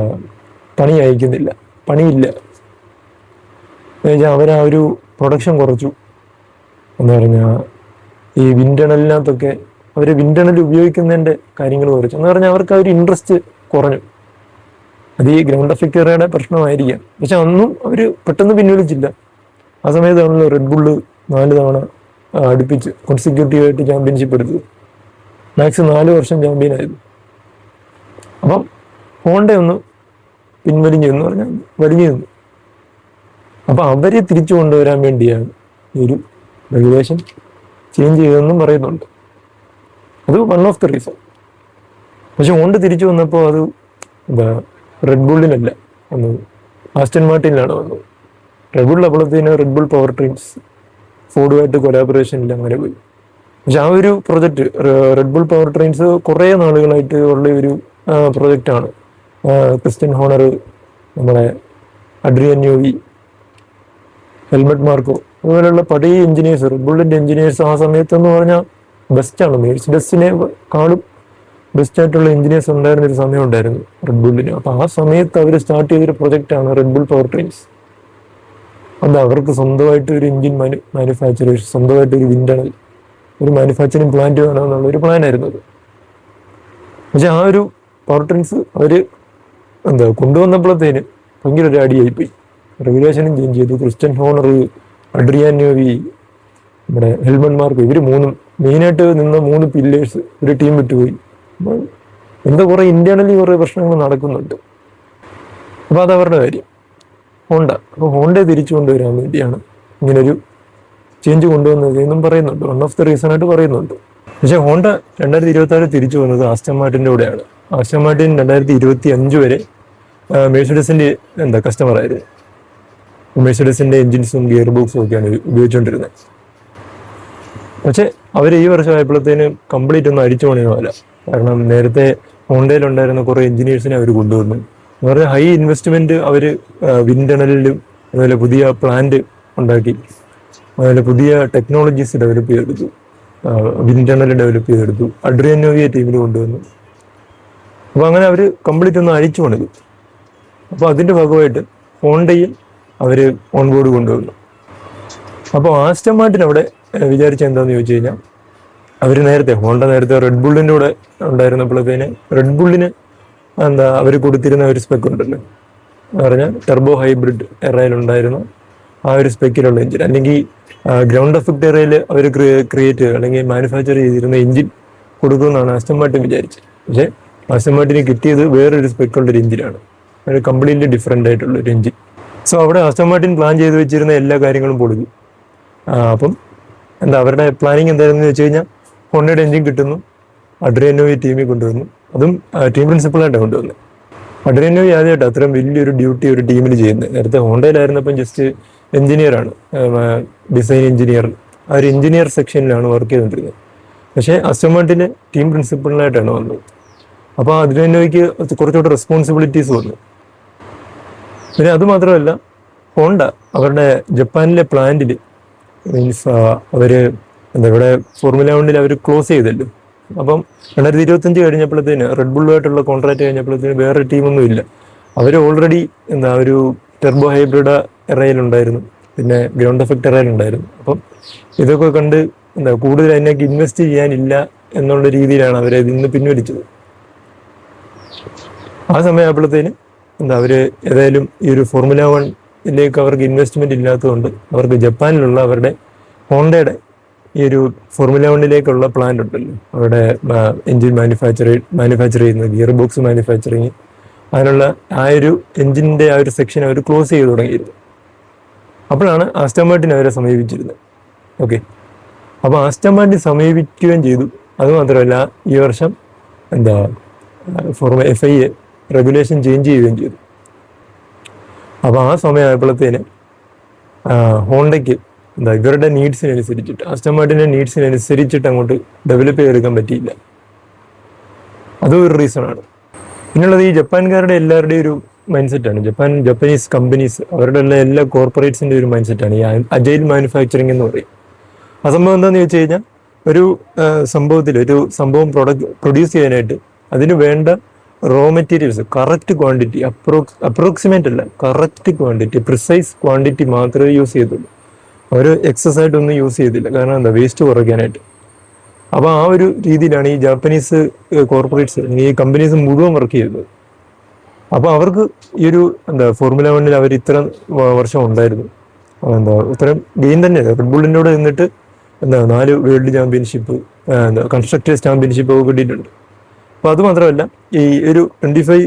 പണി അയക്കുന്നില്ല, പണിയില്ല. അവരാ ഒരു പ്രൊഡക്ഷൻ കുറച്ചു. എന്താ പറഞ്ഞാൽ ഈ വിൻഡണലിനകത്തൊക്കെ അവർ വിൻഡണൽ ഉപയോഗിക്കുന്നതിൻ്റെ കാര്യങ്ങൾ കുറച്ചു. എന്ന് പറഞ്ഞാൽ അവർക്ക് ആ ഒരു ഇൻട്രസ്റ്റ് കുറഞ്ഞു. അത് ഈ ഗ്രൗണ്ട് എഫക്റ്റ് ഏറിയയുടെ പ്രശ്നമായിരിക്കാം. പക്ഷെ അന്നും അവർ പെട്ടെന്ന് പിൻവലിച്ചില്ല. ആ സമയത്താണല്ലോ റെഡ് ബുള്ള് 4 തവണ അടുപ്പിച്ച് കോൺസിക്യൂട്ടീവായിട്ട് ചാമ്പ്യൻഷിപ്പ് എടുത്തത്. മാക്സ് 4 വർഷം ചാമ്പ്യനായിരുന്നു. അപ്പം ഹോണ്ട ഒന്ന് പിൻവലിഞ്ഞു എന്ന് പറഞ്ഞാൽ വലിഞ്ഞു നിന്നു. അപ്പം അവരെ തിരിച്ചു കൊണ്ടുവരാൻ വേണ്ടിയാണ് ഈ ഒരു റെഗുലേഷൻ ചേഞ്ച് ചെയ്തതെന്നും പറയുന്നുണ്ട്. അത് വൺ ഓഫ് ദ റീസൺ. പക്ഷെ ഹോണ്ട തിരിച്ചു വന്നപ്പോൾ അത് എന്താ റെഡ് ബുള്ളിനല്ല വന്നത്, ആസ്റ്റൺ മാർട്ടിനിലാണ് വന്നത്. റെഡ് ബുൾ അപ്പോഴത്തേന് റെഡ് ബുൾ പവർ ട്രെയിൻസ് ഫോർഡുമായിട്ട് കൊലാബറേഷനിൽ അങ്ങനെ പോയി. പക്ഷെ ആ ഒരു project Red Bull power trains കുറേ നാളുകളായിട്ട് ഉള്ള ഒരു പ്രൊജക്റ്റാണ്. ക്രിസ്റ്റ്യൻ ഹോണർ, നമ്മുടെ അഡ്രിയൻ ന്യൂവി, ഹെൽമറ്റ് മാർക്കോ, അതുപോലെയുള്ള പഴയ എഞ്ചിനീയേഴ്സ്, റെഡ് ബുള്ളിൻ്റെ എഞ്ചിനീയേഴ്സ് ആ സമയത്തെന്ന് പറഞ്ഞാൽ ബെസ്റ്റാണ്. മെഴ്സിഡസിനെ കാളും ബെസ്റ്റായിട്ടുള്ള എഞ്ചിനീയേഴ്സ് ഉണ്ടായിരുന്നൊരു സമയം ഉണ്ടായിരുന്നു റെഡ് ബുള്ളിന്. അപ്പോൾ ആ സമയത്ത് അവർ സ്റ്റാർട്ട് ചെയ്തൊരു പ്രൊജക്റ്റാണ് റെഡ് ബുൾ പവർ ട്രെയിൻസ്. അത് അവർക്ക് സ്വന്തമായിട്ട് ഒരു എഞ്ചിൻ മാനുഫാക്ചറേഴ്സ്, സ്വന്തമായിട്ട് ഒരു വിൻഡണൽ, ഒരു മാനുഫാക്ചറിങ് പ്ലാന്റ് വേണമെന്നുള്ള ഒരു പ്ലാനായിരുന്നു അത്. പക്ഷെ ആ ഒരു പവർ ട്രെയിൻസ് അവർ കൊണ്ടുവന്നപ്പോഴത്തേന് ഭയങ്കര ഒരു അടിയായിപ്പോയി. റെഗുലേഷനും ചേഞ്ച് ചെയ്തു. ക്രിസ്റ്റ്യൻ ഹോണർ, അഡ്രിയാൻ ന്യൂവി, നമ്മുടെ ഹെൽമറ്റ് മാർക്ക്, ഇവർ മൂന്നും മെയിനായിട്ട് നിന്ന 3 പില്ലേഴ്സ് ഒരു ടീം വിട്ടുപോയി. എന്താ കുറേ ഇന്റേണലി കുറേ പ്രശ്നങ്ങൾ നടക്കുന്നുണ്ട്. അപ്പോൾ അതവരുടെ കാര്യം. ഹോണ്ട, അപ്പോൾ ഹോണ്ടയെ തിരിച്ചു കൊണ്ടുവരാൻ വേണ്ടിയാണ് ഇങ്ങനൊരു ചേഞ്ച് കൊണ്ടുവന്നത് എന്നും പറയുന്നുണ്ട്. വൺ ഓഫ് ദ റീസൺ ആയിട്ട് പറയുന്നുണ്ട്. പക്ഷേ ഹോണ്ട 2026 തിരിച്ചു വന്നത് ആസ്റ്റൺ മാർട്ടിൻ്റെ കൂടെയാണ്. ആസ്റ്റൺ മാർട്ടിൻ 2025 വരെ മെഴ്സിഡസിൻ്റെ കസ്റ്റമറായിരുന്നു. മെഴ്സിഡസിൻ്റെ എൻജിൻസും ഗിയർ ബോക്സും ഒക്കെയാണ് ഉപയോഗിച്ചുകൊണ്ടിരുന്നത്. പക്ഷെ അവർ ഈ വർഷമായപ്പോഴത്തേന് കംപ്ലീറ്റ് ഒന്നും അടിച്ചു പണിയുമല്ല. കാരണം നേരത്തെ ഹോണ്ടയിലുണ്ടായിരുന്ന കുറേ എഞ്ചിനീയേഴ്സിനെ അവർ കൊണ്ടുവന്നു. എന്ന് പറഞ്ഞാൽ ഹൈ ഇൻവെസ്റ്റ്മെൻറ്റ് അവർ വിൻഡണലിലും അതുപോലെ പുതിയ പ്ലാന്റ് ഉണ്ടാക്കി, അതുപോലെ പുതിയ ടെക്നോളജീസ് ഡെവലപ്പ് ചെയ്തെടുത്തു, വിൻഡണൽ ഡെവലപ്പ് ചെയ്തെടുത്തു, അഡ്രിയൻ ന്യൂവിയെ ടീമിൽ കൊണ്ടുവന്നു. അപ്പോൾ അങ്ങനെ അവർ കംപ്ലീറ്റ് ഒന്ന് അഴിച്ചു പണിതു. അപ്പോൾ അതിൻ്റെ ഭാഗമായിട്ട് ഹോണ്ടയിൽ അവർ ഓൺ ബോർഡ് കൊണ്ടുവന്നു. അപ്പോൾ ആസ്റ്റൺ മാർട്ടിൻ അവിടെ വിചാരിച്ച എന്താണെന്ന് ചോദിച്ചു കഴിഞ്ഞാൽ, അവർ ഹോണ്ട നേരത്തെ റെഡ് ബുള്ളിൻ്റെ കൂടെ ഉണ്ടായിരുന്നപ്പോഴത്തേന് റെഡ് ബുള്ളിന് അവർ കൊടുത്തിരുന്ന ഒരു സ്പെക്ക് ഉണ്ടല്ലോ, എന്ന് പറഞ്ഞാൽ ടെർബോ ഹൈബ്രിഡ് എറയിലുണ്ടായിരുന്ന ആ ഒരു സ്പെക്കിലുള്ള എഞ്ചിൻ, അല്ലെങ്കിൽ ഗ്രൗണ്ട് എഫക്റ്റ് എറയിൽ അവർ ക്രിയേറ്റ് അല്ലെങ്കിൽ മാനുഫാക്ചർ ചെയ്തിരുന്ന എഞ്ചിൻ കൊടുക്കുമെന്നാണ് ആസ്റ്റൺ മാർട്ടിൻ വിചാരിച്ചത്. പക്ഷേ ആസ്റ്റൺ മാർട്ടിന് കിട്ടിയത് വേറൊരു സ്പെക്കുള്ളൊരു എഞ്ചിനാണ്, ഒരു കംപ്ലീറ്റ്ലി ഡിഫറെൻ്റ് ആയിട്ടുള്ളൊരു എഞ്ചിൻ. സോ അവിടെ ആസ്റ്റൺ മാർട്ടിൻ പ്ലാൻ ചെയ്ത് വെച്ചിരുന്ന എല്ലാ കാര്യങ്ങളും പൊളിഞ്ഞു. അപ്പം അവരുടെ പ്ലാനിങ് എന്തായിരുന്നു വെച്ച് കഴിഞ്ഞാൽ, ഹോണ്ടയുടെ എഞ്ചിൻ കിട്ടുന്നു, അഡ്രിയൻ ന്യൂവി ടീമിൽ കൊണ്ടുവന്നു. അതും ടീം പ്രിൻസിപ്പളായിട്ടാണ് കൊണ്ടുവന്നത്. അഡ്രിയൻ ന്യൂവി ആദ്യമായിട്ട് അത്രയും വലിയൊരു ഡ്യൂട്ടി ഒരു ടീമിൽ ചെയ്യുന്നത്. നേരത്തെ ഹോണ്ടയിലായിരുന്നപ്പം ജസ്റ്റ് എഞ്ചിനീയറാണ്, ഡിസൈൻ എഞ്ചിനീയർ, ആ ഒരു എഞ്ചിനീയർ സെക്ഷനിലാണ് വർക്ക് ചെയ്തുകൊണ്ടിരുന്നത്. പക്ഷേ ആസ്റ്റൺ മാർട്ടിന് ടീം പ്രിൻസിപ്പളിനായിട്ടാണ് വന്നത്. അപ്പോൾ അഡ്രിയൻ ന്യൂവിക്ക് കുറച്ചുകൂടെ റെസ്പോൺസിബിലിറ്റീസ് വന്നു. പിന്നെ അതുമാത്രമല്ല, ഹോണ്ട അവരുടെ ജപ്പാനിലെ പ്ലാന്റിൽ മീൻസ് അവർ ഇവിടെ ഫോർമുല 1 അവർ ക്ലോസ് ചെയ്തല്ലോ. അപ്പം 2025 കഴിഞ്ഞപ്പോഴത്തേന് റെഡ് ബുള്ളുമായിട്ടുള്ള കോൺട്രാക്ട് കഴിഞ്ഞപ്പോഴത്തേന് വേറെ ടീമൊന്നും ഇല്ല. അവർ ഓൾറെഡി ഒരു ടെർബോ ഹൈബ്രിഡ് എറയിലുണ്ടായിരുന്നു, പിന്നെ ഗ്രൗണ്ട് എഫക്റ്റ് എറയിലുണ്ടായിരുന്നു. അപ്പം ഇതൊക്കെ കണ്ട് കൂടുതൽ അതിനൊക്കെ ഇൻവെസ്റ്റ് ചെയ്യാനില്ല എന്നുള്ള രീതിയിലാണ് അവരെ ഇതിന്ന് പിൻവലിച്ചത്. ആ സമയമായപ്പോഴത്തേന് അവർ ഏതായാലും ഈ ഒരു ഫോർമുല 1ലേക്ക് അവർക്ക് ഇൻവെസ്റ്റ്മെൻറ്റ് ഇല്ലാത്തതുകൊണ്ട് അവർക്ക് ജപ്പാനിലുള്ള അവരുടെ ഹോണ്ടയുടെ ഈ ഒരു ഫോർമുല 1ലേക്കുള്ള പ്ലാന്റ് ഉണ്ടല്ലോ, അവരുടെ എൻജിൻ മാനുഫാക്ചർ ചെയ്യുന്നത്, ഗിയർ ബോക്സ് മാനുഫാക്ചറിങ്, അതിനുള്ള ആ ഒരു എൻജിൻ്റെ ആ ഒരു സെക്ഷൻ അവർ ക്ലോസ് ചെയ്ത് തുടങ്ങിയിരുന്നു. അപ്പോഴാണ് ആസ്റ്റൺ മാർട്ടിൻ അവരെ സമീപിച്ചിരുന്നത്. ഓക്കെ, അപ്പോൾ ആസ്റ്റൺ മാർട്ടിൻ സമീപിക്കുകയും ചെയ്തു. അതുമാത്രമല്ല, ഈ വർഷം FIA റെഗുലേഷൻ ചേഞ്ച് ചെയ്യുകയും ചെയ്തു. അപ്പോൾ ആ സമയമായപ്പോഴത്തേന് ഹോണ്ടയ്ക്ക് ഇവരുടെ നീഡ്സിനനുസരിച്ചിട്ട്, ആസ്റ്റൺ മാർട്ടിൻ്റെ നീഡ്സിനനുസരിച്ചിട്ട് അങ്ങോട്ട് ഡെവലപ്പ് ചെയ്തെടുക്കാൻ പറ്റിയില്ല. അതും ഒരു റീസണാണ്. പിന്നുള്ളത് ഈ ജപ്പാൻകാരുടെ എല്ലാവരുടെയും ഒരു മൈൻഡ് സെറ്റാണ്. ജപ്പാനീസ് കമ്പനീസ് അവരുടെ എല്ലാ കോർപ്പറേറ്റ്സിന്റെ ഒരു മൈൻഡ് സെറ്റാണ് ഈ അജൈൽ മാനുഫാക്ചറിങ് എന്ന് പറയും. ആ സംഭവം എന്താണെന്ന് ചോദിച്ചു കഴിഞ്ഞാൽ ഒരു ഒരു സംഭവം പ്രൊഡ്യൂസ് ചെയ്യാനായിട്ട് അതിന് വേണ്ട raw materials correct quantity, approximate അല്ല, കറക്റ്റ് ക്വാണ്ടിറ്റി, പ്രിസൈസ് ക്വാണ്ടിറ്റി മാത്രമേ യൂസ് ചെയ്തുള്ളൂ. അവർ എക്സസ് ആയിട്ടൊന്നും യൂസ് ചെയ്തില്ല. കാരണം എന്താ, വേസ്റ്റ് കുറയ്ക്കാനായിട്ട്. അപ്പോൾ ആ ഒരു രീതിയിലാണ് ഈ ജാപ്പനീസ് കോർപ്പറേറ്റ്സ്, ഈ കമ്പനീസ് മുഴുവൻ വർക്ക് ചെയ്തത്. അപ്പോൾ അവർക്ക് ഈ ഒരു ഫോർമുല 1 അവർ ഇത്ര വർഷം ഉണ്ടായിരുന്നു. ഇത്രയും ഗെയിം തന്നെ റെഡ് ബുള്ളിൻ്റെ കൂടെ നിന്നിട്ട് 4 വേൾഡ് ചാമ്പ്യൻഷിപ്പ്, കൺസ്ട്രക്ടേഴ്സ് ചാമ്പ്യൻഷിപ്പ് ഒക്കെ കിട്ടിയിട്ടുണ്ട്. അപ്പോൾ അത് മാത്രമല്ല, ഈ ഒരു 25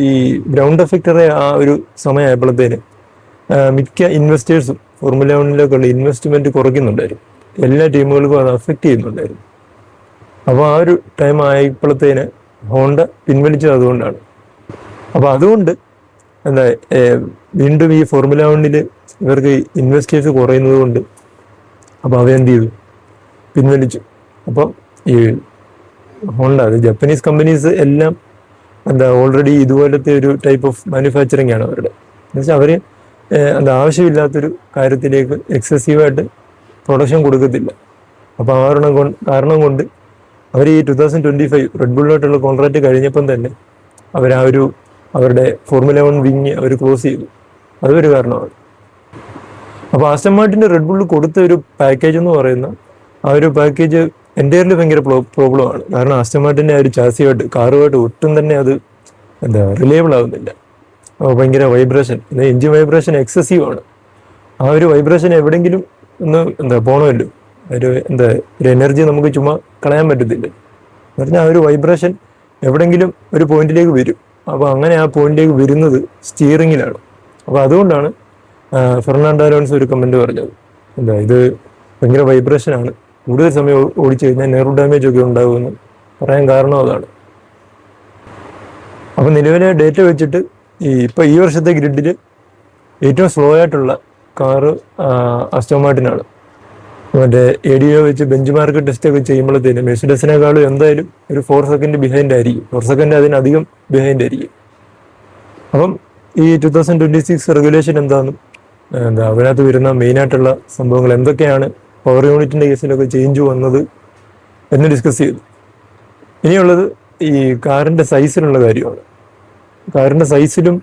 ഈ ഗ്രൗണ്ട് എഫക്റ്ററെ ആ ഒരു സമയമായപ്പോഴത്തേന് മിക്ക ഇൻവെസ്റ്റേഴ്സും ഫോർമുല 1 ഇൻവെസ്റ്റ്മെന്റ് കുറയ്ക്കുന്നുണ്ടായിരുന്നു. എല്ലാ ടീമുകൾക്കും അത് അഫക്റ്റ് ചെയ്യുന്നുണ്ടായിരുന്നു. അപ്പോൾ ആ ഒരു ടൈം ആയപ്പോഴത്തേന് ഹോണ്ട പിൻവലിച്ചത് അതുകൊണ്ടാണ്. അപ്പോൾ അതുകൊണ്ട് വീണ്ടും ഈ ഫോർമുല 1 ഇവർക്ക് ഇൻവെസ്റ്റേഴ്സ് കുറയുന്നത് കൊണ്ട് അപ്പോൾ അവരെന്ത് ചെയ്തു, പിൻവലിച്ചു. അപ്പം ഈ ഹോണ്ട, അത് ജപ്പനീസ് കമ്പനീസ് എല്ലാം ഓൾറെഡി ഇതുപോലത്തെ ഒരു ടൈപ്പ് ഓഫ് മാനുഫാക്ചറിങ് ആണ് അവരുടെ. എന്നുവെച്ചാൽ അവർ ആവശ്യമില്ലാത്തൊരു കാര്യത്തിലേക്ക് എക്സസീവായിട്ട് പ്രൊഡക്ഷൻ കൊടുക്കത്തില്ല. അപ്പോൾ ആ കാരണം കൊണ്ട് അവർ ഈ 2025 റെഡ് ബുള്ളായിട്ടുള്ള കോൺട്രാക്ട് കഴിഞ്ഞപ്പം തന്നെ അവർ അവരുടെ ഫോർമുല 1 വിങ് അവർ ക്ലോസ് ചെയ്തു. അതൊരു കാരണമാണ്. അപ്പോൾ ആസ്റ്റൺ മാർട്ടിൻ്റെ റെഡ് ബുള്ള് കൊടുത്ത ഒരു പാക്കേജ് എന്ന് പറയുന്ന ആ ഒരു പാക്കേജ് എൻ്റയർലി ഭയങ്കര പ്രോബ്ലമാണ്. കാരണം ആസ്റ്റൺ മാർട്ടിൻ്റെ ആ ഒരു ചാസിയായിട്ട് കാറുമായിട്ട് ഒട്ടും തന്നെ അത് റിലയബിൾ ആവുന്നില്ല. ഭയങ്കര വൈബ്രേഷൻ, എഞ്ചിൻ വൈബ്രേഷൻ എക്സസീവ് ആണ്. ആ ഒരു വൈബ്രേഷൻ എവിടെയെങ്കിലും ഒന്ന് പോകണമല്ലോ. ഒരു എനർജി നമുക്ക് ചുമ്മാ കളയാൻ പറ്റത്തില്ല. എന്ന് പറഞ്ഞാൽ ആ ഒരു വൈബ്രേഷൻ എവിടെയെങ്കിലും ഒരു പോയിന്റിലേക്ക് വരും. അപ്പോൾ അങ്ങനെ ആ പോയിന്റിലേക്ക് വരുന്നത് സ്റ്റിയറിങ്ങിലാണ്. അപ്പോൾ അതുകൊണ്ടാണ് ഫെർണാണ്ടോ അലോൺസോ ഒരു കമന്റ് പറഞ്ഞത്, ഇത് ഭയങ്കര വൈബ്രേഷനാണ്, കൂടുതൽ സമയം ഓടിച്ചു കഴിഞ്ഞാൽ നെർവ് ഡാമേജ് ഒക്കെ ഉണ്ടാകുമെന്ന് പറയാൻ കാരണം അതാണ്. അപ്പം നിലവിലെ ഡേറ്റ വെച്ചിട്ട് ഈ വർഷത്തെ ഗ്രിഡിൽ ഏറ്റവും സ്ലോ ആയിട്ടുള്ള കാറ് ആസ്റ്റൺ മാർട്ടിനാണ്. മറ്റേ ADO വെച്ച് ബെഞ്ച് മാർക്ക് ടെസ്റ്റ് ഒക്കെ ചെയ്യുമ്പോഴത്തേനും മെഴ്സിഡസിനേക്കാളും എന്തായാലും ഒരു 4 സെക്കൻഡ് ബിഹൈൻഡ് ആയിരിക്കും, 4 സെക്കൻഡ് അതിനധികം ബിഹൈൻഡ് ആയിരിക്കും. അപ്പം ഈ 2026 റെഗുലേഷൻ എന്താണെന്നും അതിനകത്ത് വരുന്ന മെയിനായിട്ടുള്ള സംഭവങ്ങൾ എന്തൊക്കെയാണ്, പവർ യൂണിറ്റിൻ്റെ കേസിലൊക്കെ ചേഞ്ച് വന്നത് എന്ന് ഡിസ്കസ് ചെയ്തു. ഇനിയുള്ളത് ഈ കാറിൻ്റെ സൈസിലുള്ള കാര്യമാണ്. കാറിൻ്റെ സൈസിലും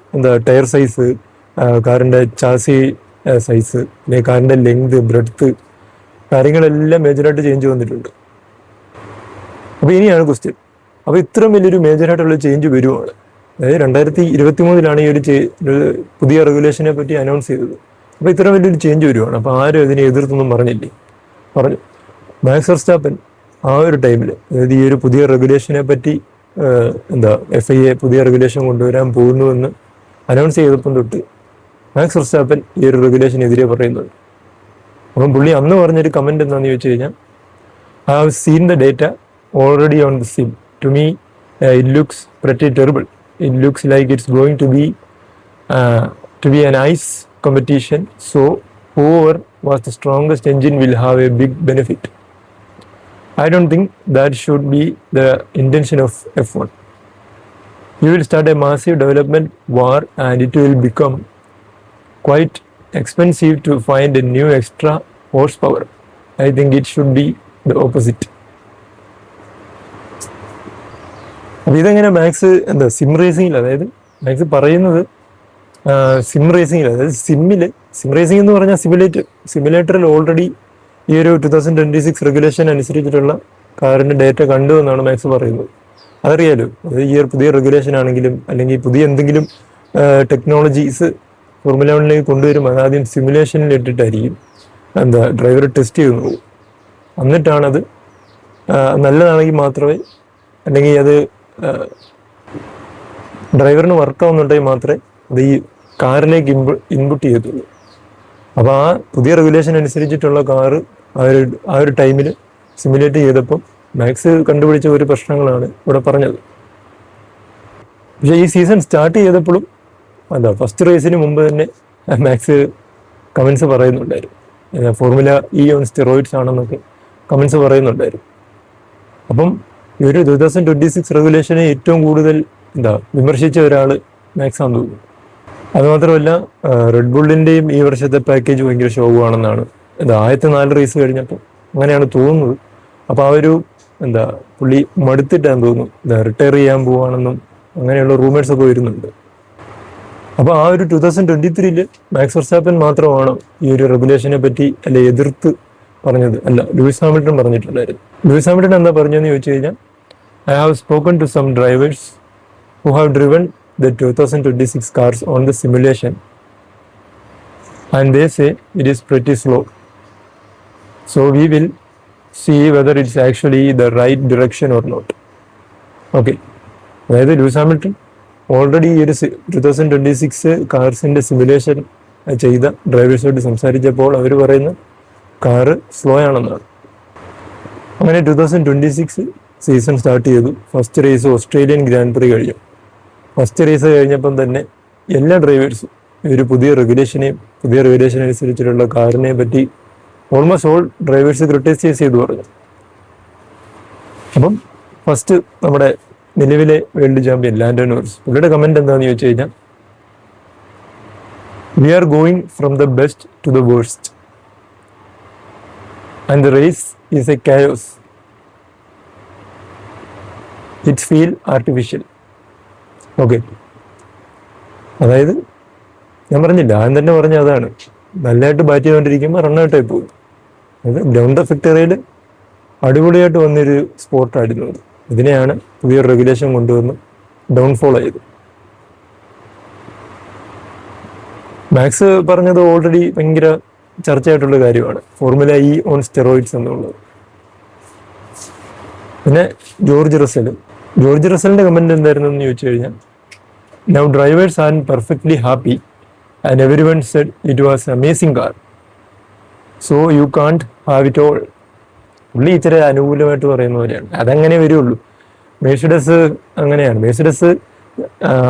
ടയർ സൈസ്, കാറിൻ്റെ ചാസി സൈസ്, അല്ലെങ്കിൽ കാറിൻ്റെ ലെങ്ത്, ബ്രെഡ്ത്ത്, കാര്യങ്ങളെല്ലാം മേജറായിട്ട് ചേഞ്ച് വന്നിട്ടുണ്ട്. അപ്പോൾ ഇനിയാണ് ക്വസ്റ്റ്യൻ, അപ്പോൾ ഇത്രയും വലിയൊരു മേജറായിട്ടുള്ള ചേഞ്ച് വരുവാണ്. അതായത് 2023 ഈ ഒരു പുതിയ റെഗുലേഷനെ പറ്റി അനൗൺസ് ചെയ്തത്. അപ്പോൾ ഇത്ര വലിയൊരു ചേഞ്ച് വരുവാണ്. അപ്പോൾ ആരും ഇതിനെ എതിർത്തൊന്നും പറഞ്ഞു. മാക്സ് വെർസ്റ്റാപ്പൻ ആ ഒരു ടൈമിൽ, അതായത് ഈ ഒരു പുതിയ റെഗുലേഷനെ പറ്റി FIA പുതിയ റെഗുലേഷൻ കൊണ്ടുവരാൻ പോകുന്നുവെന്ന് അനൗൺസ് ചെയ്തപ്പം തൊട്ട് മാക്സ് വെർസ്റ്റാപ്പൻ ഈ ഒരു റെഗുലേഷനെതിരെ പറയുന്നുണ്ട്. അപ്പം പുള്ളി അന്ന് പറഞ്ഞൊരു കമന്റ് എന്താണെന്ന് ചോദിച്ചു കഴിഞ്ഞാൽ, I have seen the data already on the sim, to me it looks pretty terrible. It looks like it's going to be an ice competition, so whoever was the strongest engine will have a big benefit. I don't think that should be the intention of F1. You will start a massive development war and it will become quite expensive to find a new extra horsepower. I think it should be the opposite. അപ്പോൾ ഇതെങ്ങനെ max SIM റേസിംഗിൽ, അതായത് max പറയുന്നത് SIM റേസിംഗിൽ, അതായത് SIM racing എന്ന് പറഞ്ഞാൽ സിമുലേറ്ററിൽ already ഈ ഒരു 2026 regulation അനുസരിച്ചിട്ടുള്ള കാറിൻ്റെ ഡേറ്റ കണ്ടു എന്നാണ് മാക്സ് പറയുന്നത്. അതറിയാലോ, അത് ഈ ഒരു പുതിയ റെഗുലേഷൻ ആണെങ്കിലും അല്ലെങ്കിൽ പുതിയ എന്തെങ്കിലും ടെക്നോളജീസ് ഫോർമുല 1 കൊണ്ടുവരും, അതാദ്യം സിമുലേഷനിൽ ഇട്ടിട്ടായിരിക്കും ഡ്രൈവർ ടെസ്റ്റ് ചെയ്ത് പോകും. എന്നിട്ടാണത് നല്ലതാണെങ്കിൽ മാത്രമേ, അല്ലെങ്കിൽ അത് ഡ്രൈവറിന് വർക്കാവുന്നുണ്ടെങ്കിൽ മാത്രമേ അത് ഈ കാറിലേക്ക് ഇൻപുട്ട് ചെയ്യത്തുള്ളൂ. അപ്പോൾ ആ പുതിയ റെഗുലേഷൻ അനുസരിച്ചിട്ടുള്ള കാറ് ആ ഒരു ടൈമിൽ സിമുലേറ്റ് ചെയ്തപ്പം മാക്സ് കണ്ടുപിടിച്ച ഒരു പ്രശ്നങ്ങളാണ് ഇവിടെ പറഞ്ഞത്. പക്ഷേ ഈ സീസൺ സ്റ്റാർട്ട് ചെയ്തപ്പോഴും ഫസ്റ്റ് റേസിന് മുമ്പ് തന്നെ മാക്സ് കമൻസ് പറയുന്നുണ്ടായിരുന്നു, ഫോർമുല ഓൺ സ്റ്റിറോയിഡ്സ് ആണെന്നൊക്കെ കമൻസ് പറയുന്നുണ്ടായിരുന്നു. അപ്പം ഈ ഒരു 2026 റെഗുലേഷനെ ഏറ്റവും കൂടുതൽ വിമർശിച്ച ഒരാൾ മാക്സ് ആണെന്ന് തോന്നുന്നു. അതുമാത്രമല്ല റെഡ് ബുള്ളിൻ്റെയും ഈ വർഷത്തെ പാക്കേജ് ഭയങ്കര ശോകമാണെന്നാണ് ആദ്യത്തെ 4 റേസ് കഴിഞ്ഞപ്പോൾ അങ്ങനെയാണ് തോന്നുന്നത്. അപ്പോൾ ആ ഒരു പുള്ളി മടുത്തിട്ടാന്ന് തോന്നുന്നു റിട്ടയർ ചെയ്യാൻ പോവാണെന്നും അങ്ങനെയുള്ള റൂമേഴ്സ് ഒക്കെ വരുന്നുണ്ട്. അപ്പോൾ ആ ഒരു 2023 മാക്സ് വെർസ്റ്റാപ്പൻ മാത്രമാണ് ഈ ഒരു റെഗുലേഷനെ പറ്റി എതിർത്ത് പറഞ്ഞത്. ലൂയിസ് ഹാമിൽട്ടൺ പറഞ്ഞിട്ടുണ്ടായിരുന്നു. ലൂയിസ് ഹാമിൽട്ടൺ എന്താ പറഞ്ഞതെന്ന് ചോദിച്ചു കഴിഞ്ഞാൽ, I have spoken to some drivers who have driven the 2026 cars on the simulation and they say it is pretty slow, so we will see whether it's actually the right direction or not. Okay, അതായത് Luis Hamilton already ഈ ഒരു 2026 കാർസിൻ്റെ simulation ചെയ്ത ഡ്രൈവേഴ്സോട് സംസാരിച്ചപ്പോൾ അവർ പറയുന്ന car slow ആണെന്നാണ്. അങ്ങനെ 2026 season start ചെയ്തു. First race Australian grand prix കഴിഞ്ഞു. ഫസ്റ്റ് റേസ് കഴിഞ്ഞപ്പം തന്നെ എല്ലാ ഡ്രൈവേഴ്സും ഒരു പുതിയ റെഗുലേഷൻ അനുസരിച്ചിട്ടുള്ള കാറിനെ പറ്റി ഓൾമോസ്റ്റ് ഓൾ ഡ്രൈവേഴ്സ് ക്രിട്ടിസൈസ് ചെയ്തു പറഞ്ഞു. അപ്പം ഫസ്റ്റ് നമ്മുടെ നിലവിലെ വേൾഡ് ചാമ്പ്യൻ ലാൻഡോ നോറിസ്, പുള്ളിയുടെ കമൻറ്റ് എന്താണെന്ന് ചോദിച്ചു കഴിഞ്ഞാൽ, we are going from the best to the worst and the race is a chaos, it's feel artificial. Okay, അതായത് ഞാൻ പറഞ്ഞില്ല, ആദ്യം തന്നെ പറഞ്ഞ അതാണ്, നല്ലതായിട്ട് ബാറ്റ് ചെയ്തുകൊണ്ടിരിക്കുമ്പോൾ റണ്ണൗട്ടായി പോകും. അത് ഗ്രൗണ്ട് എഫക്റ്റ് ഏരിയയിൽ അടിപൊളിയായിട്ട് വന്നൊരു സ്പോർട്ടായിരുന്നു അത്. ഇതിനെയാണ് പുതിയൊരു റെഗുലേഷൻ കൊണ്ടുവന്ന് ഡൗൺഫോൾ ആയത്. മാക്സ് പറഞ്ഞത് ഓൾറെഡി ഭയങ്കര ചർച്ചയായിട്ടുള്ള കാര്യമാണ്, ഫോർമുല ഇ ഓൺ സ്റ്റെറോയിഡ്സ് എന്നുള്ളത്. പിന്നെ ജോർജ് റസലിന്റെ കമന്റ് എന്തായിരുന്നു എന്ന് ചോദിച്ചു കഴിഞ്ഞാൽ, now drivers are perfectly happy and every one said it was amazing car, so you can't have it all. പുള്ളി ഇച്ചിരി അനുകൂലമായിട്ട് പറയുന്ന പോലെയാണ്. അതങ്ങനെ വരുള്ളൂ. മെഴ്സിഡസ് അങ്ങനെയാണ്. മെഴ്സിഡസ്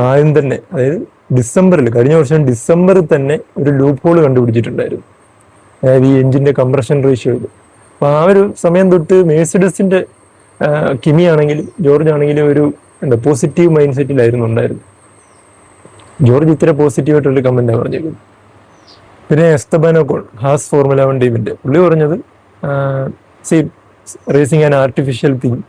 ആദ്യം തന്നെ, അതായത് കഴിഞ്ഞ വർഷം ഡിസംബറിൽ തന്നെ ഒരു ലൂപ്പ് ഹോൾ കണ്ടുപിടിച്ചിട്ടുണ്ടായിരുന്നു, അതായത് ഈ എഞ്ചിന്റെ കംപ്രഷൻ റേഷ്യോയിൽ. അപ്പോൾ ആ ഒരു സമയം തൊട്ട് മെഴ്സിഡസിന്റെ കിമി ആണെങ്കിലും ജോർജ് ആണെങ്കിലും ഒരു പോസിറ്റീവ് മൈൻഡ് സെറ്റിലായിരുന്നു ഉണ്ടായിരുന്നു. ജോർജ് ഇത്ര പോസിറ്റീവായിട്ടുള്ള കമന്റാണ് പറഞ്ഞേക്കുന്നത്. പിന്നെ എസ്തബാൻ ഒക്കോൺ, ഹാസ് ഫോർമുല 1 ടീമിന്റെ, പുള്ളി പറഞ്ഞത് റേസിംഗ് ആൻ ആർട്ടിഫിഷ്യൽ തിങ്.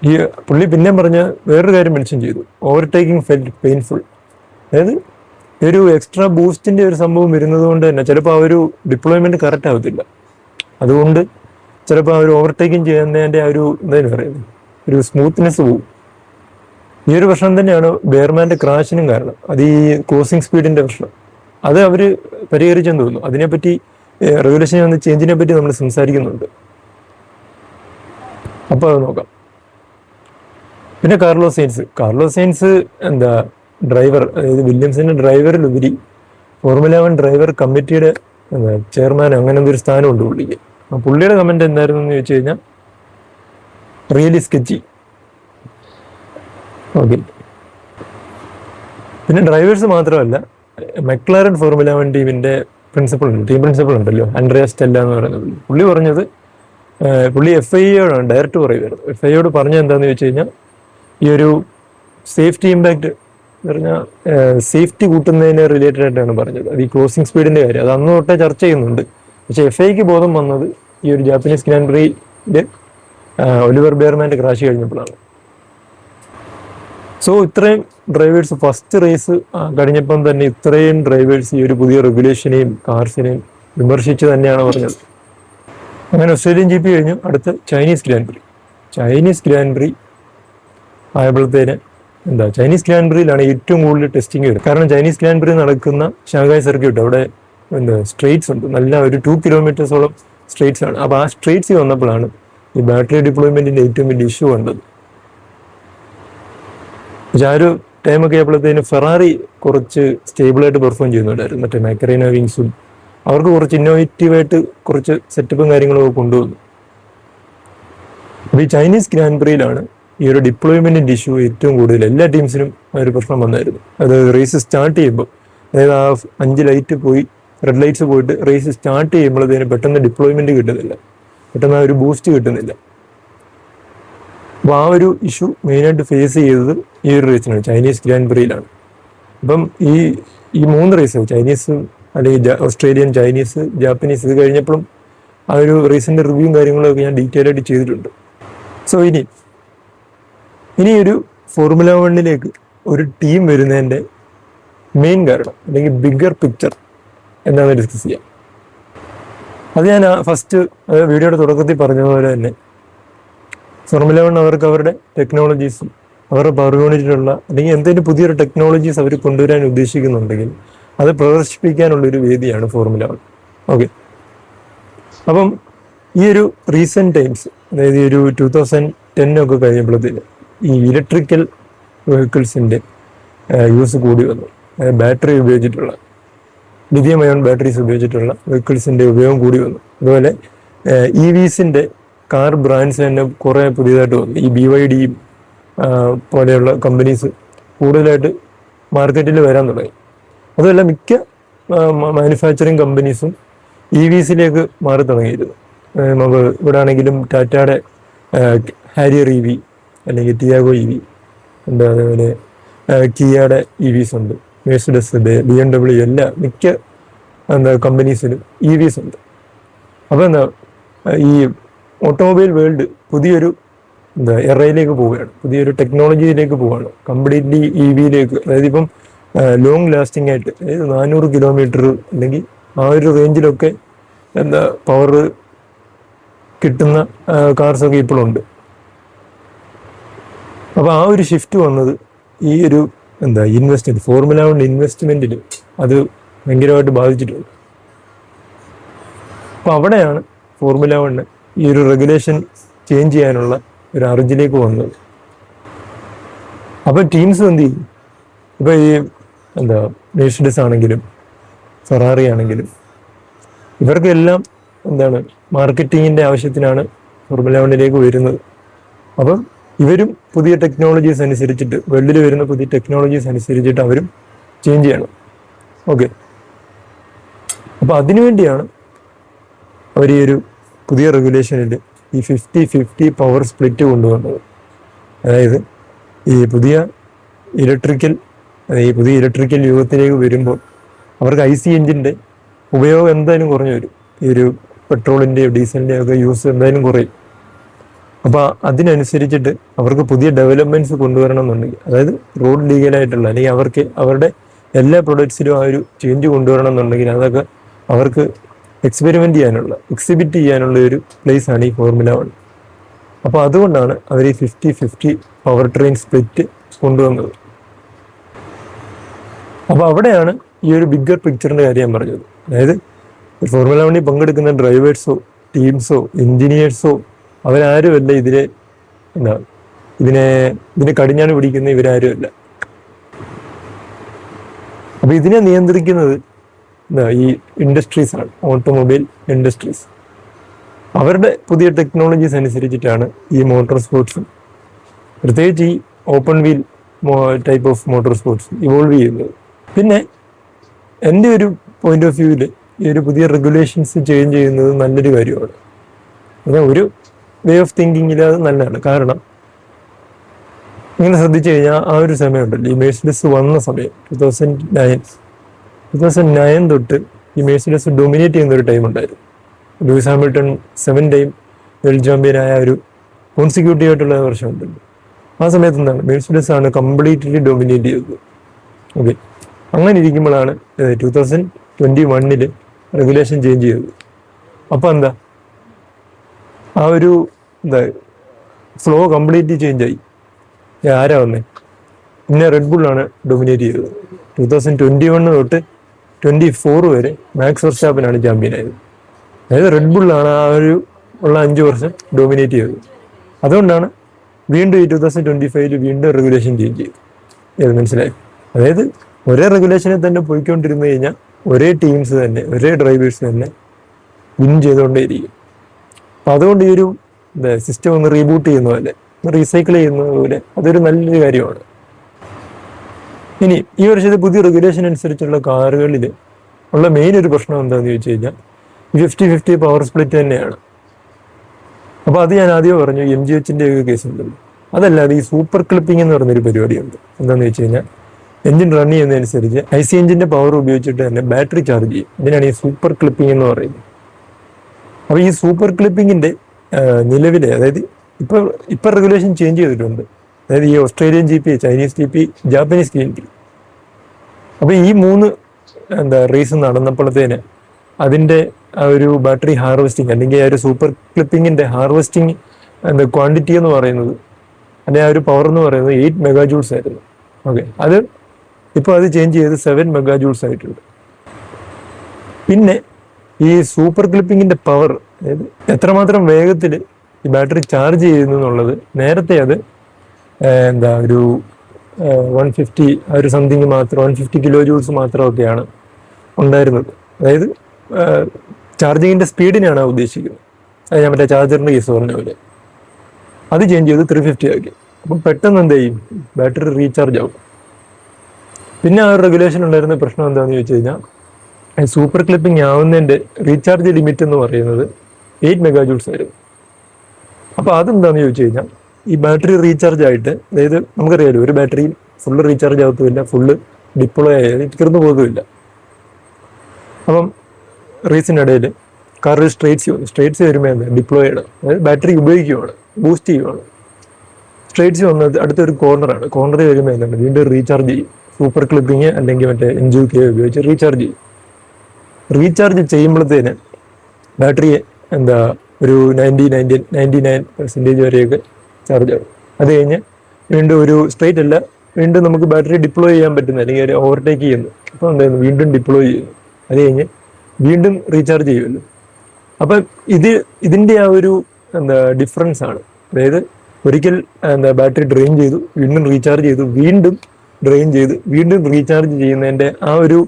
ഈ പുള്ളി പിന്നെ പറഞ്ഞ വേറൊരു കാര്യം മെൻഷൻ ചെയ്തു, ഓവർടേക്കിംഗ് ഫെൽറ്റ് പെയിൻഫുൾ. അതായത് ഒരു എക്സ്ട്രാ ബൂസ്റ്റിന്റെ ഒരു സംഭവം വരുന്നത് കൊണ്ട് തന്നെ ചിലപ്പോൾ ആ ഒരു ഡിപ്ലോയ്മെന്റ് കറക്റ്റ് ആവത്തില്ല. അതുകൊണ്ട് ചിലപ്പോൾ ആ ഒരു ഓവർടേക്കിംഗ് ചെയ്യുന്നതിൻ്റെ ആ ഒരു എന്തായാലും പറയുന്നത് ഒരു സ്മൂത്ത്നെസ് പോവും. ഈ ഒരു പ്രശ്നം തന്നെയാണ് ബെയർമാൻ്റെ ക്രാഷിനും കാരണം. അത് ഈ ക്രോസിംഗ് സ്പീഡിന്റെ പ്രശ്നം. അത് അവർ പരിഹരിച്ചെന്ന് തോന്നുന്നു. അതിനെപ്പറ്റി റെഗുലേഷൻ വന്ന ചേഞ്ചിനെ പറ്റി നമ്മൾ സംസാരിക്കുന്നുണ്ട്. അപ്പോൾ അത് നോക്കാം. പിന്നെ കാർലോസ് സൈൻസ് ഡ്രൈവർ, അതായത് വില്യംസിന്റെ ഡ്രൈവറിലുപരി ഫോർമുല 1 ഡ്രൈവർ കമ്മിറ്റിയുടെ ചെയർമാൻ, അങ്ങനെ എന്തൊരു സ്ഥാനമുണ്ട് പുള്ളിക്ക്. പുള്ളിയുടെ കമന്റ് എന്തായിരുന്നു എന്ന് ചോദിച്ചു കഴിഞ്ഞാൽ, റിയലി സ്കെച്ചി. ഓക്കെ, പിന്നെ ഡ്രൈവേഴ്സ് മാത്രമല്ല, മെക്ലാരൻ ഫോർമുല 1 ടീമിന്റെ ടീം പ്രിൻസിപ്പൾ ഉണ്ടല്ലോ, ആൻഡ്രിയ സ്റ്റെല്ല എന്ന് പറയുന്നത്, പുള്ളി പറഞ്ഞത്, പുള്ളി FIA-യോടാണ് ഡയറക്റ്റ് പറയുമായിരുന്നു. FIA-യോട് പറഞ്ഞത് എന്താണെന്ന് ചോദിച്ചു കഴിഞ്ഞാൽ, ഈ ഒരു സേഫ്റ്റി ഇമ്പാക്ട് എന്ന് പറഞ്ഞാൽ സേഫ്റ്റി കൂട്ടുന്നതിന് റിലേറ്റഡ് ആയിട്ടാണ് പറഞ്ഞത്. അത് ഈ ക്രോസിംഗ് സ്പീഡിന്റെ കാര്യം അത് അന്ന് തൊട്ടേ ചർച്ച ചെയ്യുന്നുണ്ട്. പക്ഷെ FIA-ക്ക് ബോധം വന്നത് ഈ ഒരു ജാപ്പനീസ് ഗ്രാൻഡ് പ്രീയില് ഒലിവർ ബെയർമാൻ്റെ ക്രാഷ് കഴിഞ്ഞപ്പോഴാണ്. സോ ഇത്രയും ഡ്രൈവേഴ്സ് ഫസ്റ്റ് റേസ് കഴിഞ്ഞപ്പം തന്നെ ഇത്രയും ഡ്രൈവേഴ്സ് ഈ ഒരു പുതിയ റെഗുലേഷനെയും കാർസിനെയും വിമർശിച്ച് തന്നെയാണ് പറഞ്ഞത്. അങ്ങനെ ഓസ്ട്രേലിയൻ GP കഴിഞ്ഞു. അടുത്ത് ചൈനീസ് ഗ്രാൻഡ് പ്രീ ആയപ്പോഴത്തേന് ചൈനീസ് ഗ്രാൻഡ് പ്രീയിലാണ് ഏറ്റവും കൂടുതൽ ടെസ്റ്റിംഗ് വരുന്നത്. കാരണം ചൈനീസ് ഗ്രാൻഡ് പ്രീ നടക്കുന്ന ഷാങ്ഹായ് സർക്യൂട്ട്, അവിടെ സ്ട്രെയിറ്റ്സ് ഉണ്ട്, നല്ല ഒരു 2 കിലോമീറ്റേഴ്സോളം സ്ട്രെയിറ്റ്സ് ആണ്. അപ്പോൾ ആ സ്ട്രെയിറ്റ്സ് വന്നപ്പോഴാണ് ഈ ബാറ്ററി ഡിപ്ലോയ്മെന്റിന്റെ ഏറ്റവും വലിയ ഇഷ്യൂ കണ്ടത്. പക്ഷെ ആ ഒരു ടൈമൊക്കെ ആയപ്പോഴത്തേന് ഫെറാറി കുറച്ച് സ്റ്റേബിളായിട്ട് പെർഫോം ചെയ്യുന്നുണ്ടായിരുന്നു. മറ്റേ മാക്കറീന വിങ്സും അവർക്ക് കുറച്ച് ഇന്നോവേറ്റീവായിട്ട് കുറച്ച് സെറ്റപ്പും കാര്യങ്ങളും ഒക്കെ കൊണ്ടുവന്നു. അപ്പോൾ ഈ ചൈനീസ് ഗ്രാൻഡ് പ്രീയിലാണ് ഈ ഒരു ഡിപ്ലോയ്മെന്റിന്റെ ഇഷ്യൂ ഏറ്റവും കൂടുതൽ. എല്ലാ ടീംസിനും ആ ഒരു പ്രശ്നം വന്നായിരുന്നു. അത് റേസ് സ്റ്റാർട്ട് ചെയ്യുമ്പോൾ, അതായത് ആ 5 ലൈറ്റ് പോയി, റെഡ് ലൈറ്റ്സ് പോയിട്ട് റേസ് സ്റ്റാർട്ട് ചെയ്യുമ്പോഴത്തേന് പെട്ടെന്ന് ഡിപ്ലോയ്മെന്റ് കിട്ടുന്നില്ല, പെട്ടെന്ന് ആ ഒരു ബൂസ്റ്റ് കിട്ടുന്നില്ല. അപ്പോൾ ആ ഒരു ഇഷ്യൂ മെയിനായിട്ട് ഫേസ് ചെയ്തത് ഈ ഒരു റേസിനാണ്, ചൈനീസ് ഗ്രാൻഡ് പ്രിയിലാണ്. അപ്പം ഈ ഈ 3 റേസ്, ചൈനീസ് അല്ലെങ്കിൽ ഓസ്ട്രേലിയൻ, ചൈനീസ്, ജാപ്പനീസ്, ഇത് കഴിഞ്ഞപ്പോഴും ആ ഒരു റേസിൻ്റെ റിവ്യൂവും കാര്യങ്ങളൊക്കെ ഞാൻ ഡീറ്റെയിൽ ആയിട്ട് ചെയ്തിട്ടുണ്ട്. സോ ഇനി ഒരു ഫോർമുല 1 ഒരു ടീം വരുന്നതിൻ്റെ മെയിൻ കാരണം അല്ലെങ്കിൽ ബിഗ്ഗർ പിക്ചർ എന്താണെന്ന് ഡിസ്കസ് ചെയ്യാം. അത് ഞാൻ ഫസ്റ്റ് വീഡിയോയുടെ തുടക്കത്തിൽ പറഞ്ഞതുപോലെ തന്നെ ഫോർമുല 1 അവർക്ക് അവരുടെ ടെക്നോളജീസും അവരുടെ പവർ യൂണിറ്റിലുള്ള അല്ലെങ്കിൽ എന്തെങ്കിലും പുതിയൊരു ടെക്നോളജീസ് അവർ കൊണ്ടുവരാൻ ഉദ്ദേശിക്കുന്നുണ്ടെങ്കിൽ അത് പ്രദർശിപ്പിക്കാനുള്ളൊരു വേദിയാണ് ഫോർമുല 1. ഓക്കെ, അപ്പം ഈ ഒരു റീസെൻറ്റ് ടൈംസ്, അതായത് ഈ ഒരു 2010 ഒക്കെ കഴിഞ്ഞപ്പോഴത്തേന് ഈ ഇലക്ട്രിക്കൽ വെഹിക്കിൾസിൻ്റെ യൂസ് കൂടി വന്നു. ബാറ്ററി ഉപയോഗിച്ചിട്ടുള്ള, ലിഥിയം അയോൺ ബാറ്ററീസ് ഉപയോഗിച്ചിട്ടുള്ള വെഹിക്കിൾസിൻ്റെ ഉപയോഗം കൂടി വന്നു. അതുപോലെ EVസിൻ്റെ കാർ ബ്രാൻഡ്സ് തന്നെ കുറേ പുതിയതായിട്ട് വന്നു. ഈ BYD പോലെയുള്ള കമ്പനീസ് കൂടുതലായിട്ട് മാർക്കറ്റിൽ വരാൻ തുടങ്ങി. അതുമല്ല മിക്ക മാനുഫാക്ചറിങ് കമ്പനീസും EVസിലേക്ക് മാറി തുടങ്ങിയിരുന്നു. നമുക്ക് ഇവിടെ ആണെങ്കിലും ടാറ്റയുടെ ഹാരിയർ EV അല്ലെങ്കിൽ ടിയാഗോ EV ഉണ്ട്, അതേപോലെ കിയയുടെ EVs ഉണ്ട്, മെഴ്സിഡസിൻ്റെ, BMW എല്ലാ മിക്ക കമ്പനീസിലും EVs ഉണ്ട്. അപ്പോൾ ഈ ഓട്ടോമൊബൈൽ വേൾഡ് പുതിയൊരു എറയിലേക്ക് പോവുകയാണ്, പുതിയൊരു ടെക്നോളജിയിലേക്ക് പോവുകയാണ്, കംപ്ലീറ്റ്ലി EVയിലേക്ക്. അതായത് ഇപ്പം ലോങ് ലാസ്റ്റിംഗ് ആയിട്ട്, അതായത് 400 കിലോമീറ്റർ അല്ലെങ്കിൽ ആ ഒരു റേഞ്ചിലൊക്കെ പവർ കിട്ടുന്ന കാർസൊക്കെ ഇപ്പോഴുണ്ട്. അപ്പോൾ ആ ഒരു ഷിഫ്റ്റ് വന്നത് ഈ ഒരു ഇൻവെസ്റ്റ്മെൻറ്റ്, ഫോർമുല 1 ഇൻവെസ്റ്റ്മെൻറ്റിൽ അത് ഭയങ്കരമായിട്ട് ബാധിച്ചിട്ടുണ്ട്. അപ്പോൾ അവിടെയാണ് ഫോർമുല 1 ഈ ഒരു റെഗുലേഷൻ ചേഞ്ച് ചെയ്യാനുള്ള ഒരു അർജിലേക്ക് വന്നത്. അപ്പോൾ ടീംസ് എന്ത് ചെയ്യും? ഇപ്പോൾ ഈ മെഴ്സിഡസ് ആണെങ്കിലും ഫെറാറി ആണെങ്കിലും ഇവർക്കെല്ലാം മാർക്കറ്റിങ്ങിൻ്റെ ആവശ്യത്തിനാണ് ഫോർമുല 1 വരുന്നത്. അപ്പം ഇവരും പുതിയ ടെക്നോളജീസ് അനുസരിച്ചിട്ട്, വേൾഡിൽ വരുന്ന പുതിയ ടെക്നോളജീസ് അനുസരിച്ചിട്ട് അവരും ചേഞ്ച് ചെയ്യണം. ഓക്കെ, അപ്പോൾ അതിനുവേണ്ടിയാണ് അവർ ഈ ഒരു പുതിയ റെഗുലേഷനിൽ ഈ 50-50 പവർ സ്പ്ലിറ്റ് കൊണ്ടുവന്നത്. അതായത് ഈ പുതിയ ഇലക്ട്രിക്കൽ യുഗത്തിലേക്ക് വരുമ്പോൾ അവർക്ക് IC എഞ്ചിൻ്റെ ഉപയോഗം എന്തായാലും കുറഞ്ഞു വരും. ഈ ഒരു പെട്രോളിൻ്റെയോ ഡീസലിൻ്റെയോ ഒക്കെ യൂസ് എന്തായാലും കുറയും. അപ്പോൾ അതിനനുസരിച്ചിട്ട് അവർക്ക് പുതിയ ഡെവലപ്മെൻറ്റ്സ് കൊണ്ടുവരണം എന്നുണ്ടെങ്കിൽ, അതായത് റോഡ് ലീഗലായിട്ടുള്ള അല്ലെങ്കിൽ അവർക്ക് അവരുടെ എല്ലാ പ്രൊഡക്ട്സിലും ആ ഒരു ചേഞ്ച് കൊണ്ടുവരണം എന്നുണ്ടെങ്കിൽ അതൊക്കെ അവർക്ക് എക്സിബിറ്റ് ചെയ്യാനുള്ള ഒരു പ്ലേസാണ് ഈ ഫോർമുല 1. അപ്പോൾ അതുകൊണ്ടാണ് അവർ ഈ 50-50 പവർ ട്രെയിൻ സ്പ്ലിറ്റ് കൊണ്ടുവന്നത്. അപ്പോൾ അവിടെയാണ് ഈ ഒരു ബിഗ്ഗർ പിക്ചറിൻ്റെ കാര്യം ഞാൻ പറഞ്ഞത്. അതായത് ഫോർമുല 1 പങ്കെടുക്കുന്ന ഡ്രൈവേഴ്സോ ടീംസോ എഞ്ചിനീയേഴ്സോ അവരാരുമല്ല ഇതിനെ കടിഞ്ഞാണ് പിടിക്കുന്ന ഇവരാരുമല്ല. അപ്പോൾ ഇതിനെ നിയന്ത്രിക്കുന്നത് ഈ ഇൻഡസ്ട്രീസാണ്, ഓട്ടോമൊബൈൽ ഇൻഡസ്ട്രീസ്. അവരുടെ പുതിയ ടെക്നോളജീസ് അനുസരിച്ചിട്ടാണ് ഈ മോട്ടോർ സ്പോർട്സും, പ്രത്യേകിച്ച് ഈ open wheel type of motor sports evolve ചെയ്യുന്നത്. പിന്നെ എൻ്റെ ഒരു പോയിന്റ് ഓഫ് വ്യൂവിൽ ഈ ഒരു പുതിയ റെഗുലേഷൻസ് ചേഞ്ച് ചെയ്യുന്നത് നല്ലൊരു കാര്യമാണ്. അതായത് ഒരു വേ ഓഫ് തിങ്കിങ്ങിൽ അത് നല്ലതാണ്. കാരണം ഇങ്ങനെ ശ്രദ്ധിച്ചു കഴിഞ്ഞാൽ ആ ഒരു സമയമുണ്ടല്ലോ, ഈ മെഴ്സിഡസ് വന്ന സമയം 2009 തൊട്ട് ഈ മെഴ്സിഡസ് ഡൊമിനേറ്റ് ചെയ്യുന്ന ഒരു ടൈം ഉണ്ടായിരുന്നു. ലൂയിസ് ഹാമിൽട്ടൺ 7 ടൈം വേൾഡ് ചാമ്പ്യനായ ഒരു കോൺസിക്യൂട്ടീവ് ആയിട്ടുള്ള വർഷം ഉണ്ടല്ലോ. ആ സമയത്ത് മെഴ്സിഡസ് ആണ് കംപ്ലീറ്റ്ലി ഡൊമിനേറ്റ് ചെയ്തത്. ഓക്കെ, അങ്ങനെ ഇരിക്കുമ്പോഴാണ് 2021 റെഗുലേഷൻ ചേഞ്ച് ചെയ്തത്. അപ്പോൾ ആ ഒരു ഫ്ലോ കംപ്ലീറ്റ്ലി ചേഞ്ച് ആയി. ആരാ വന്നേ? പിന്നെ റെഡ് ബുള്ളാണ് ഡൊമിനേറ്റ് ചെയ്തത്. 2021 തൊട്ട് 24 വരെ മാക്സ് വെർസ്റ്റാപ്പനാണ് ചാമ്പ്യനായത്. അതായത് റെഡ് ബുള്ളാണ് ആ ഒരു ഉള്ള 5 വർഷം ഡൊമിനേറ്റ് ചെയ്തത്. അതുകൊണ്ടാണ് വീണ്ടും ഈ 2025 വീണ്ടും റെഗുലേഷൻ ചേഞ്ച് ചെയ്തു. ഇത് മനസ്സിലായി? അതായത് ഒരേ റെഗുലേഷനിൽ തന്നെ പോയിക്കൊണ്ടിരുന്നു കഴിഞ്ഞാൽ ഒരേ ടീംസ് തന്നെ, ഒരേ ഡ്രൈവേഴ്സ് തന്നെ വിൻ ചെയ്തുകൊണ്ടേയിരിക്കും. അപ്പം അതുകൊണ്ട് ഈ ഒരു സിസ്റ്റം ഒന്ന് റീബൂട്ട് ചെയ്യുന്ന പോലെ, റീസൈക്കിൾ ചെയ്യുന്നത് പോലെ അതൊരു നല്ലൊരു കാര്യമാണ്. ഇനി ഈ വർഷത്തെ പുതിയ റെഗുലേഷൻ അനുസരിച്ചുള്ള കാറുകളിൽ ഉള്ള മെയിൻ ഒരു പ്രശ്നം എന്താണെന്ന് ചോദിച്ചു കഴിഞ്ഞാൽ 50-50 പവർ സ്പ്ലിറ്റ് തന്നെയാണ്. അപ്പോൾ അത് ഞാൻ ആദ്യം പറഞ്ഞു, MGH-ൻ്റെ കേസ് ഉണ്ടല്ലോ, അതല്ലാതെ ഈ സൂപ്പർ ക്ലിപ്പിംഗ് എന്ന് പറഞ്ഞൊരു പരിപാടിയുണ്ട്. എന്താണെന്ന് വെച്ച് കഴിഞ്ഞാൽ എഞ്ചിൻ റൺ ചെയ്യുന്നതനുസരിച്ച് IC എഞ്ചിന്റെ പവർ ഉപയോഗിച്ചിട്ട് തന്നെ ബാറ്ററി ചാർജ് ചെയ്യും. ഇതിനാണ് ഈ സൂപ്പർ ക്ലിപ്പിംഗ് എന്ന് പറയുന്നത്. അപ്പോൾ ഈ സൂപ്പർ ക്ലിപ്പിങ്ങിന്റെ നിലവിലെ, അതായത് ഇപ്പൊ റെഗുലേഷൻ ചേഞ്ച് ചെയ്തിട്ടുണ്ട്. അതായത് ഈ Australian GP, Chinese GP, Japanese GP. അപ്പൊ ഈ 3 റേസ് നടന്നപ്പോഴത്തേന് അതിന്റെ ആ ഒരു ബാറ്ററി ഹാർവെസ്റ്റിംഗ് അല്ലെങ്കിൽ ആ ഒരു സൂപ്പർ ക്ലിപ്പിങ്ങിന്റെ ഹാർവെസ്റ്റിംഗ് ക്വാണ്ടിറ്റി എന്ന് പറയുന്നത്, അതിന്റെ ആ ഒരു പവർ എന്ന് പറയുന്നത് 8 മെഗാജൂൾസ് ആയിരുന്നു. ഓക്കെ, അത് ചേഞ്ച് ചെയ്ത് 7 മെഗാജൂൾസ് ആയിട്ടുണ്ട്. പിന്നെ ഈ സൂപ്പർ ക്ലിപ്പിങ്ങിന്റെ പവർ, അതായത് എത്രമാത്രം വേഗത്തിൽ ഈ ബാറ്ററി ചാർജ് ചെയ്യുന്നു എന്നുള്ളത്, നേരത്തെ അത് ഒരു 150 ആ ഒരു സംതിങ് മാത്രം, 150 കിലോ ജൂൾസ് മാത്രമൊക്കെയാണ് ഉണ്ടായിരുന്നത്. അതായത് ചാർജിങ്ങിന്റെ സ്പീഡിനാണ് ഉദ്ദേശിക്കുന്നത്. അത് ഞാൻ മറ്റേ ചാർജറിന്റെ കേസ് പറഞ്ഞ പോലെ അത് ചേഞ്ച് ചെയ്ത് 350 ആക്കി. അപ്പം പെട്ടെന്ന് എന്ത് ചെയ്യും, ബാറ്ററി റീചാർജ് ആവും. പിന്നെ ആ ഒരു റെഗുലേഷൻ ഉണ്ടായിരുന്ന പ്രശ്നം എന്താണെന്ന് ചോദിച്ചു കഴിഞ്ഞാൽ, സൂപ്പർ ക്ലിപ്പിംഗ് ആവുന്നതിന്റെ റീചാർജ് ലിമിറ്റ് എന്ന് പറയുന്നത് 8 മെഗാജൂൾസ് ആയിരുന്നു. അപ്പോൾ അതെന്താണെന്ന് ചോദിച്ചു കഴിഞ്ഞാൽ, ഈ ബാറ്ററി റീചാർജ് ആയിട്ട്, അതായത് നമുക്കറിയാലോ ഒരു ബാറ്ററിയും ഫുള്ള് റീചാർജ് ആകത്തുമില്ല, ഫുള്ള് ഡിപ്ലോയ് ആയത് തീർന്നു പോകുമില്ല. അപ്പം റേസിനിടയിൽ കാറിൽ സ്ട്രേറ്റ്സ് വരുമ്പോൾ ഡിപ്ലോയ്ഡ്, അതായത് ബാറ്ററി ഉപയോഗിക്കുകയാണ്, ബൂസ്റ്റ് ചെയ്യുവാണ്. സ്ട്രേറ്റ്സ് വന്നത് അടുത്തൊരു കോർണറിൽ വരുമ്പോൾ എന്താണ്, വീണ്ടും റീചാർജ് ചെയ്യും. സൂപ്പർ ക്ലിപ്പിങ് അല്ലെങ്കിൽ മറ്റേ NGK ഉപയോഗിച്ച് റീചാർജ് ചെയ്യും. റീചാർജ് ചെയ്യുമ്പോഴത്തേന് ബാറ്ററിയെ ഒരു 99% വരെയൊക്കെ ചാർജ് ആവും. അത് കഴിഞ്ഞ് വീണ്ടും ഒരു സ്ട്രേറ്റ് അല്ല, വീണ്ടും നമുക്ക് ബാറ്ററി ഡിപ്ലോയ് ചെയ്യാൻ പറ്റുന്ന, അല്ലെങ്കിൽ ഓവർടേക്ക് ചെയ്യുന്നു. അപ്പോൾ എന്തായിരുന്നു, വീണ്ടും ഡിപ്ലോയ് ചെയ്യുന്നു. അത് കഴിഞ്ഞ് വീണ്ടും റീചാർജ് ചെയ്യുമല്ലോ. അപ്പം ഇതിന്റെ ആ ഒരു ഡിഫറൻസ് ആണ്. അതായത് ഒരിക്കൽ ബാറ്ററി ഡ്രെയിൻ ചെയ്തു, വീണ്ടും റീചാർജ് ചെയ്തു, വീണ്ടും ഡ്രെയിൻ ചെയ്ത് വീണ്ടും റീചാർജ് ചെയ്യുന്നതിന്റെ ആ ഒരു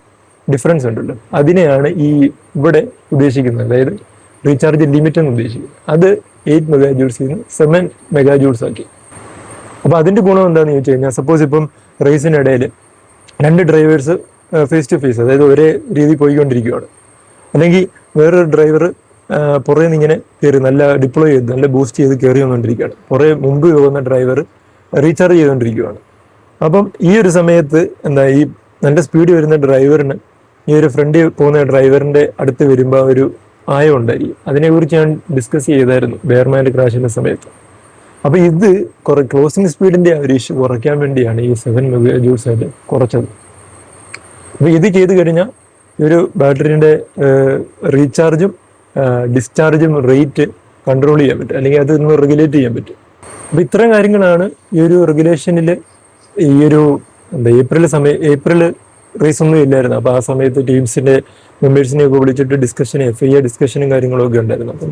ഡിഫറൻസ് ഉണ്ടല്ലോ, അതിനെയാണ് ഇവിടെ ഉദ്ദേശിക്കുന്നത്. അതായത് റീചാർജ് ലിമിറ്റ് എന്ന് ഉദ്ദേശിക്കുന്നത്. അത് 8 മെഗാജൂൾസിൽ നിന്ന് 7 മെഗാജൂൾസ് ആക്കി. അപ്പൊ അതിന്റെ ഗുണം എന്താണെന്ന് ചോദിച്ചു കഴിഞ്ഞാൽ, സപ്പോസ് ഇപ്പം റേസിനിടയിൽ 2 ഡ്രൈവേഴ്സ് ഫേസ് ടു ഫേസ്, അതായത് ഒരേ രീതി പോയിക്കൊണ്ടിരിക്കുകയാണ്. അല്ലെങ്കിൽ വേറൊരു ഡ്രൈവർ പുറകെ നിന്ന് ഇങ്ങനെ കയറി നല്ല ഡിപ്ലോയ് ചെയ്ത് നല്ല ബൂസ്റ്റ് ചെയ്ത് കയറി വന്നുകൊണ്ടിരിക്കുകയാണ്. പുറകെ മുമ്പ് പോകുന്ന ഡ്രൈവർ റീചാർജ് ചെയ്തുകൊണ്ടിരിക്കുകയാണ്. അപ്പം ഈ ഒരു സമയത്ത് ഈ നല്ല സ്പീഡ് വരുന്ന ഡ്രൈവറിന് ഈ ഒരു ഫ്രണ്ടിൽ പോകുന്ന ഡ്രൈവറിന്റെ അടുത്ത് വരുമ്പോൾ ഒരു ആയം ഉണ്ടായിരിക്കും. അതിനെക്കുറിച്ച് ഞാൻ ഡിസ്കസ് ചെയ്തായിരുന്നു ബെയർമാൻ്റെ ക്രാഷിന്റെ സമയത്ത്. അപ്പൊ ഇത് ക്ലോസിംഗ് സ്പീഡിന്റെ ആ ഒരു ഇഷ്യൂ കുറയ്ക്കാൻ വേണ്ടിയാണ് ഈ 7 മെഗാജൂൾസ് ആയിട്ട് കുറച്ചത്. അപ്പൊ ഇത് ചെയ്ത് കഴിഞ്ഞാൽ ഈ ഒരു ബാറ്ററിന്റെ റീചാർജും ഡിസ്ചാർജും റേറ്റ് കൺട്രോൾ ചെയ്യാൻ പറ്റും, അല്ലെങ്കിൽ അതൊന്ന് റെഗുലേറ്റ് ചെയ്യാൻ പറ്റും. അപ്പൊ ഇത്തരം കാര്യങ്ങളാണ് ഈ ഒരു റെഗുലേഷനിൽ. ഈ ഒരു ഏപ്രിൽ റേസ് ഒന്നും ഇല്ലായിരുന്നു. അപ്പൊ ആ സമയത്ത് ടീംസിന്റെ മെമ്പേഴ്സിനെ ഒക്കെ വിളിച്ചിട്ട് FIA ഡിസ്കഷനും കാര്യങ്ങളൊക്കെ ഉണ്ടായിരുന്നു. അപ്പം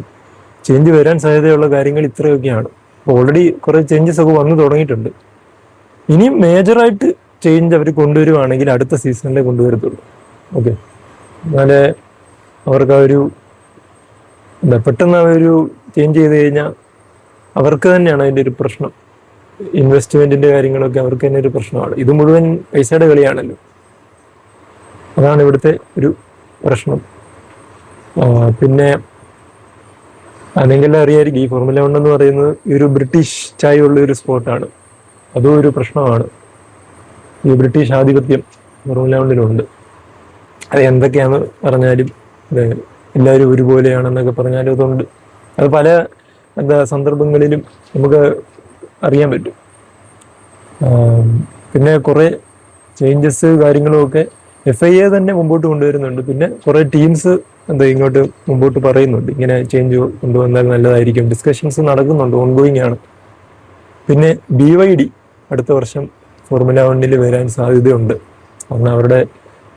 ചേഞ്ച് വരാൻ സാധ്യതയുള്ള കാര്യങ്ങൾ ഇത്രയൊക്കെയാണ്. ഓൾറെഡി കുറെ ചേഞ്ചസ് ഒക്കെ വന്നു തുടങ്ങിയിട്ടുണ്ട്. ഇനിയും മേജറായിട്ട് ചേഞ്ച് അവർ കൊണ്ടുവരുവാണെങ്കിൽ അടുത്ത സീസണിലെ കൊണ്ടുവരത്തുള്ളൂ. ഓക്കെ, എന്നാലേ അവർക്ക് ആ ഒരു പെട്ടെന്ന് ആ ഒരു ചേഞ്ച് ചെയ്ത് കഴിഞ്ഞാൽ അവർക്ക് തന്നെയാണ് അതിൻ്റെ ഒരു പ്രശ്നം. ഇൻവെസ്റ്റ്മെന്റിന്റെ കാര്യങ്ങളൊക്കെ അവർക്ക് തന്നെ ഒരു പ്രശ്നമാണ്. ഇത് മുഴുവൻ പൈസയുടെ കളിയാണല്ലോ, അതാണ് ഇവിടുത്തെ ഒരു പ്രശ്നം. പിന്നെ അല്ലെങ്കിൽ അറിയായിരിക്കും, ഈ ഫോർമുല 1 എന്ന് പറയുന്നത് ഈ ഒരു ബ്രിട്ടീഷ് ചായയുള്ള ഒരു സ്പോർട്ടാണ്. അതും ഒരു പ്രശ്നമാണ്. ഈ ബ്രിട്ടീഷ് ആധിപത്യം ഫോർമുല 1-ലുണ്ട്. അത് എന്തൊക്കെയാന്ന് പറഞ്ഞാലും എല്ലാവരും ഒരുപോലെയാണെന്നൊക്കെ പറഞ്ഞാലും അതുണ്ട്. അത് പല സന്ദർഭങ്ങളിലും നമുക്ക് അറിയാൻ പറ്റും. പിന്നെ കുറെ ചേഞ്ചസ് കാര്യങ്ങളും ഒക്കെ FIA തന്നെ മുമ്പോട്ട് കൊണ്ടുവരുന്നുണ്ട്. പിന്നെ കുറെ ടീംസ് ഇങ്ങോട്ട് മുമ്പോട്ട് പറയുന്നുണ്ട്, ഇങ്ങനെ ചേഞ്ച് കൊണ്ടുവന്നാൽ നല്ലതായിരിക്കും. ഡിസ്കഷൻസ് നടക്കുന്നുണ്ട്, ഓൺഗോയിങ് ആണ്. പിന്നെ BYD അടുത്ത വർഷം ഫോർമുല 1 വരാൻ സാധ്യതയുണ്ട്. കാരണം അവരുടെ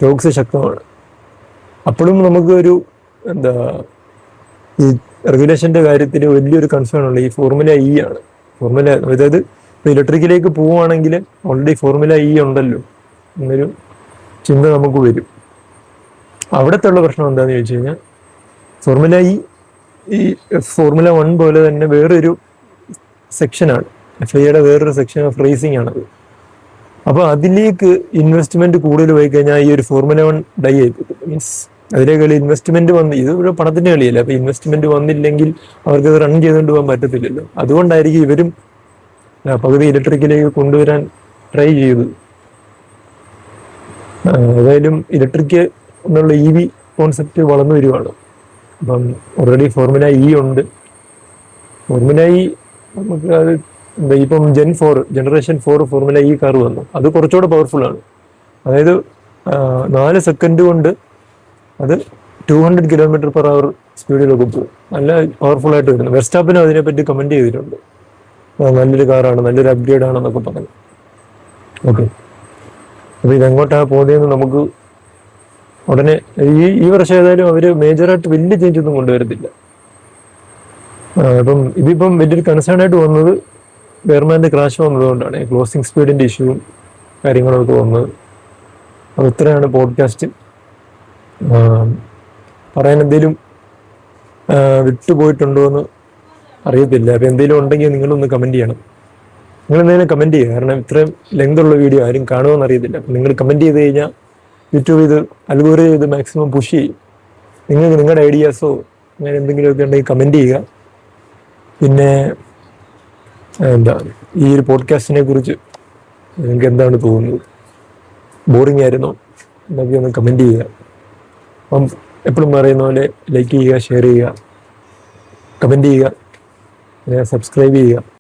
ടോക്സ് ശക്തമാണ്. അപ്പോഴും നമുക്ക് ഒരു ഈ റെഗുലേഷന്റെ കാര്യത്തിൽ വലിയൊരു കൺസേൺ ഉണ്ട്. ഈ ഫോർമുല ആണ്. അതായത് ഇലക്ട്രിക്കിലേക്ക് പോവുകയാണെങ്കിൽ ഓൾറെഡി ഫോർമുല ഉണ്ടല്ലോ എന്നൊരു ചിന്ത നമുക്ക് വരും. അവിടത്തെ ഉള്ള പ്രശ്നം എന്താണെന്ന് ചോദിച്ചു കഴിഞ്ഞാൽ, ഈ ഫോർമുല 1 പോലെ തന്നെ വേറൊരു സെക്ഷനാണ്, FIAയുടെ വേറൊരു സെക്ഷൻ ഓഫ് റേസിംഗ് ആണത്. അപ്പൊ അതിലേക്ക് ഇൻവെസ്റ്റ്മെന്റ് കൂടുതൽ പോയി കഴിഞ്ഞാൽ ഈ ഒരു ഫോർമുല 1 ഡൈ ആയിപ്പോകും. മീൻസ് അതിലേക്ക് ഇൻവെസ്റ്റ്മെന്റ് ഇത് ഒരു പണത്തിന്റെ കളിയല്ല. അപ്പൊ ഇൻവെസ്റ്റ്മെന്റ് വന്നില്ലെങ്കിൽ അവർക്ക് അത് റൺ ചെയ്തുകൊണ്ട് പോകാൻ പറ്റത്തില്ലല്ലോ. അതുകൊണ്ടായിരിക്കും ഇവരും പകുതി ഇലക്ട്രിക്കിലേക്ക് കൊണ്ടുവരാൻ ട്രൈ ചെയ്തു. ഏതായാലും ഇലക്ട്രിക് എന്നുള്ള EV കോൺസെപ്റ്റ് വളർന്നു വരുവാണ്. അപ്പം ഓൾറെഡി ഫോർമുല ഇ ഉണ്ട്. ഫോർമുല ഇ നമുക്ക് അത് എന്താ ഇപ്പം ജനറേഷൻ 4 ഫോർമുല ഇ കാർ വന്നു. അത് കുറച്ചുകൂടെ പവർഫുൾ ആണ്. അതായത് 4 സെക്കൻഡ് കൊണ്ട് അത് 200 km/h സ്പീഡിലൊക്കെ പോകും. നല്ല പവർഫുൾ ആയിട്ട് വരുന്നു. വെർസ്റ്റാപ്പിനും അതിനെപ്പറ്റി കമന്റ് ചെയ്തിട്ടുണ്ട്. നല്ലൊരു കാറാണ്, നല്ലൊരു അപ്ഗ്രേഡ് ആണെന്നൊക്കെ പറഞ്ഞു. ഓക്കെ, അപ്പൊ ഇതെങ്ങോട്ടാണ് പോകുന്നതെന്ന് നമുക്ക് ഉടനെ ഈ വർഷം ഏതായാലും അവര് മേജറായിട്ട് വലിയ ചേഞ്ച് ഒന്നും കൊണ്ടുവരത്തില്ല. അപ്പം ഇതിപ്പം വലിയൊരു കൺസേൺ ആയിട്ട് വന്നത് ബെയർമാന്റെ ക്രാഷ് വന്നതുകൊണ്ടാണ്. ക്ലോസിംഗ് സ്പീഡിന്റെ ഇഷ്യൂവും കാര്യങ്ങളൊക്കെ വന്നത്. അത് ഇത്രയാണ് പോഡ്കാസ്റ്റ്. പറയാൻ എന്തെങ്കിലും വിട്ടുപോയിട്ടുണ്ടോ എന്ന് അറിയത്തില്ല. അപ്പൊ എന്തെങ്കിലും ഉണ്ടെങ്കിൽ നിങ്ങളൊന്ന് കമന്റ് ചെയ്യണം. നിങ്ങൾ എന്തെങ്കിലും കമന്റ് ചെയ്യുക. കാരണം ഇത്രയും ലെങ്ത് ഉള്ള വീഡിയോ ആരും കാണുമെന്ന് അറിയത്തില്ല. അപ്പം നിങ്ങൾ കമന്റ് ചെയ്ത് കഴിഞ്ഞാൽ യൂട്യൂബ് ഇത് അൽഗോരിതം ഇത് മാക്സിമം പുഷ് ചെയ്യും. നിങ്ങൾക്ക് നിങ്ങളുടെ ഐഡിയാസോ അങ്ങനെ എന്തെങ്കിലുമൊക്കെ ഉണ്ടെങ്കിൽ കമന്റ് ചെയ്യുക. പിന്നെ എന്താ ഈ ഒരു പോഡ്കാസ്റ്റിനെ കുറിച്ച് നിങ്ങൾക്ക് എന്താണ് തോന്നുന്നത്? ബോറിംഗ് ആയിരുന്നോ എന്നൊക്കെ ഒന്ന് കമന്റ് ചെയ്യുക. അപ്പം എപ്പോഴും പറയുന്ന പോലെ ലൈക്ക് ചെയ്യുക, ഷെയർ ചെയ്യുക, കമന്റ് ചെയ്യുക, സബ്സ്ക്രൈബ് ചെയ്യുക.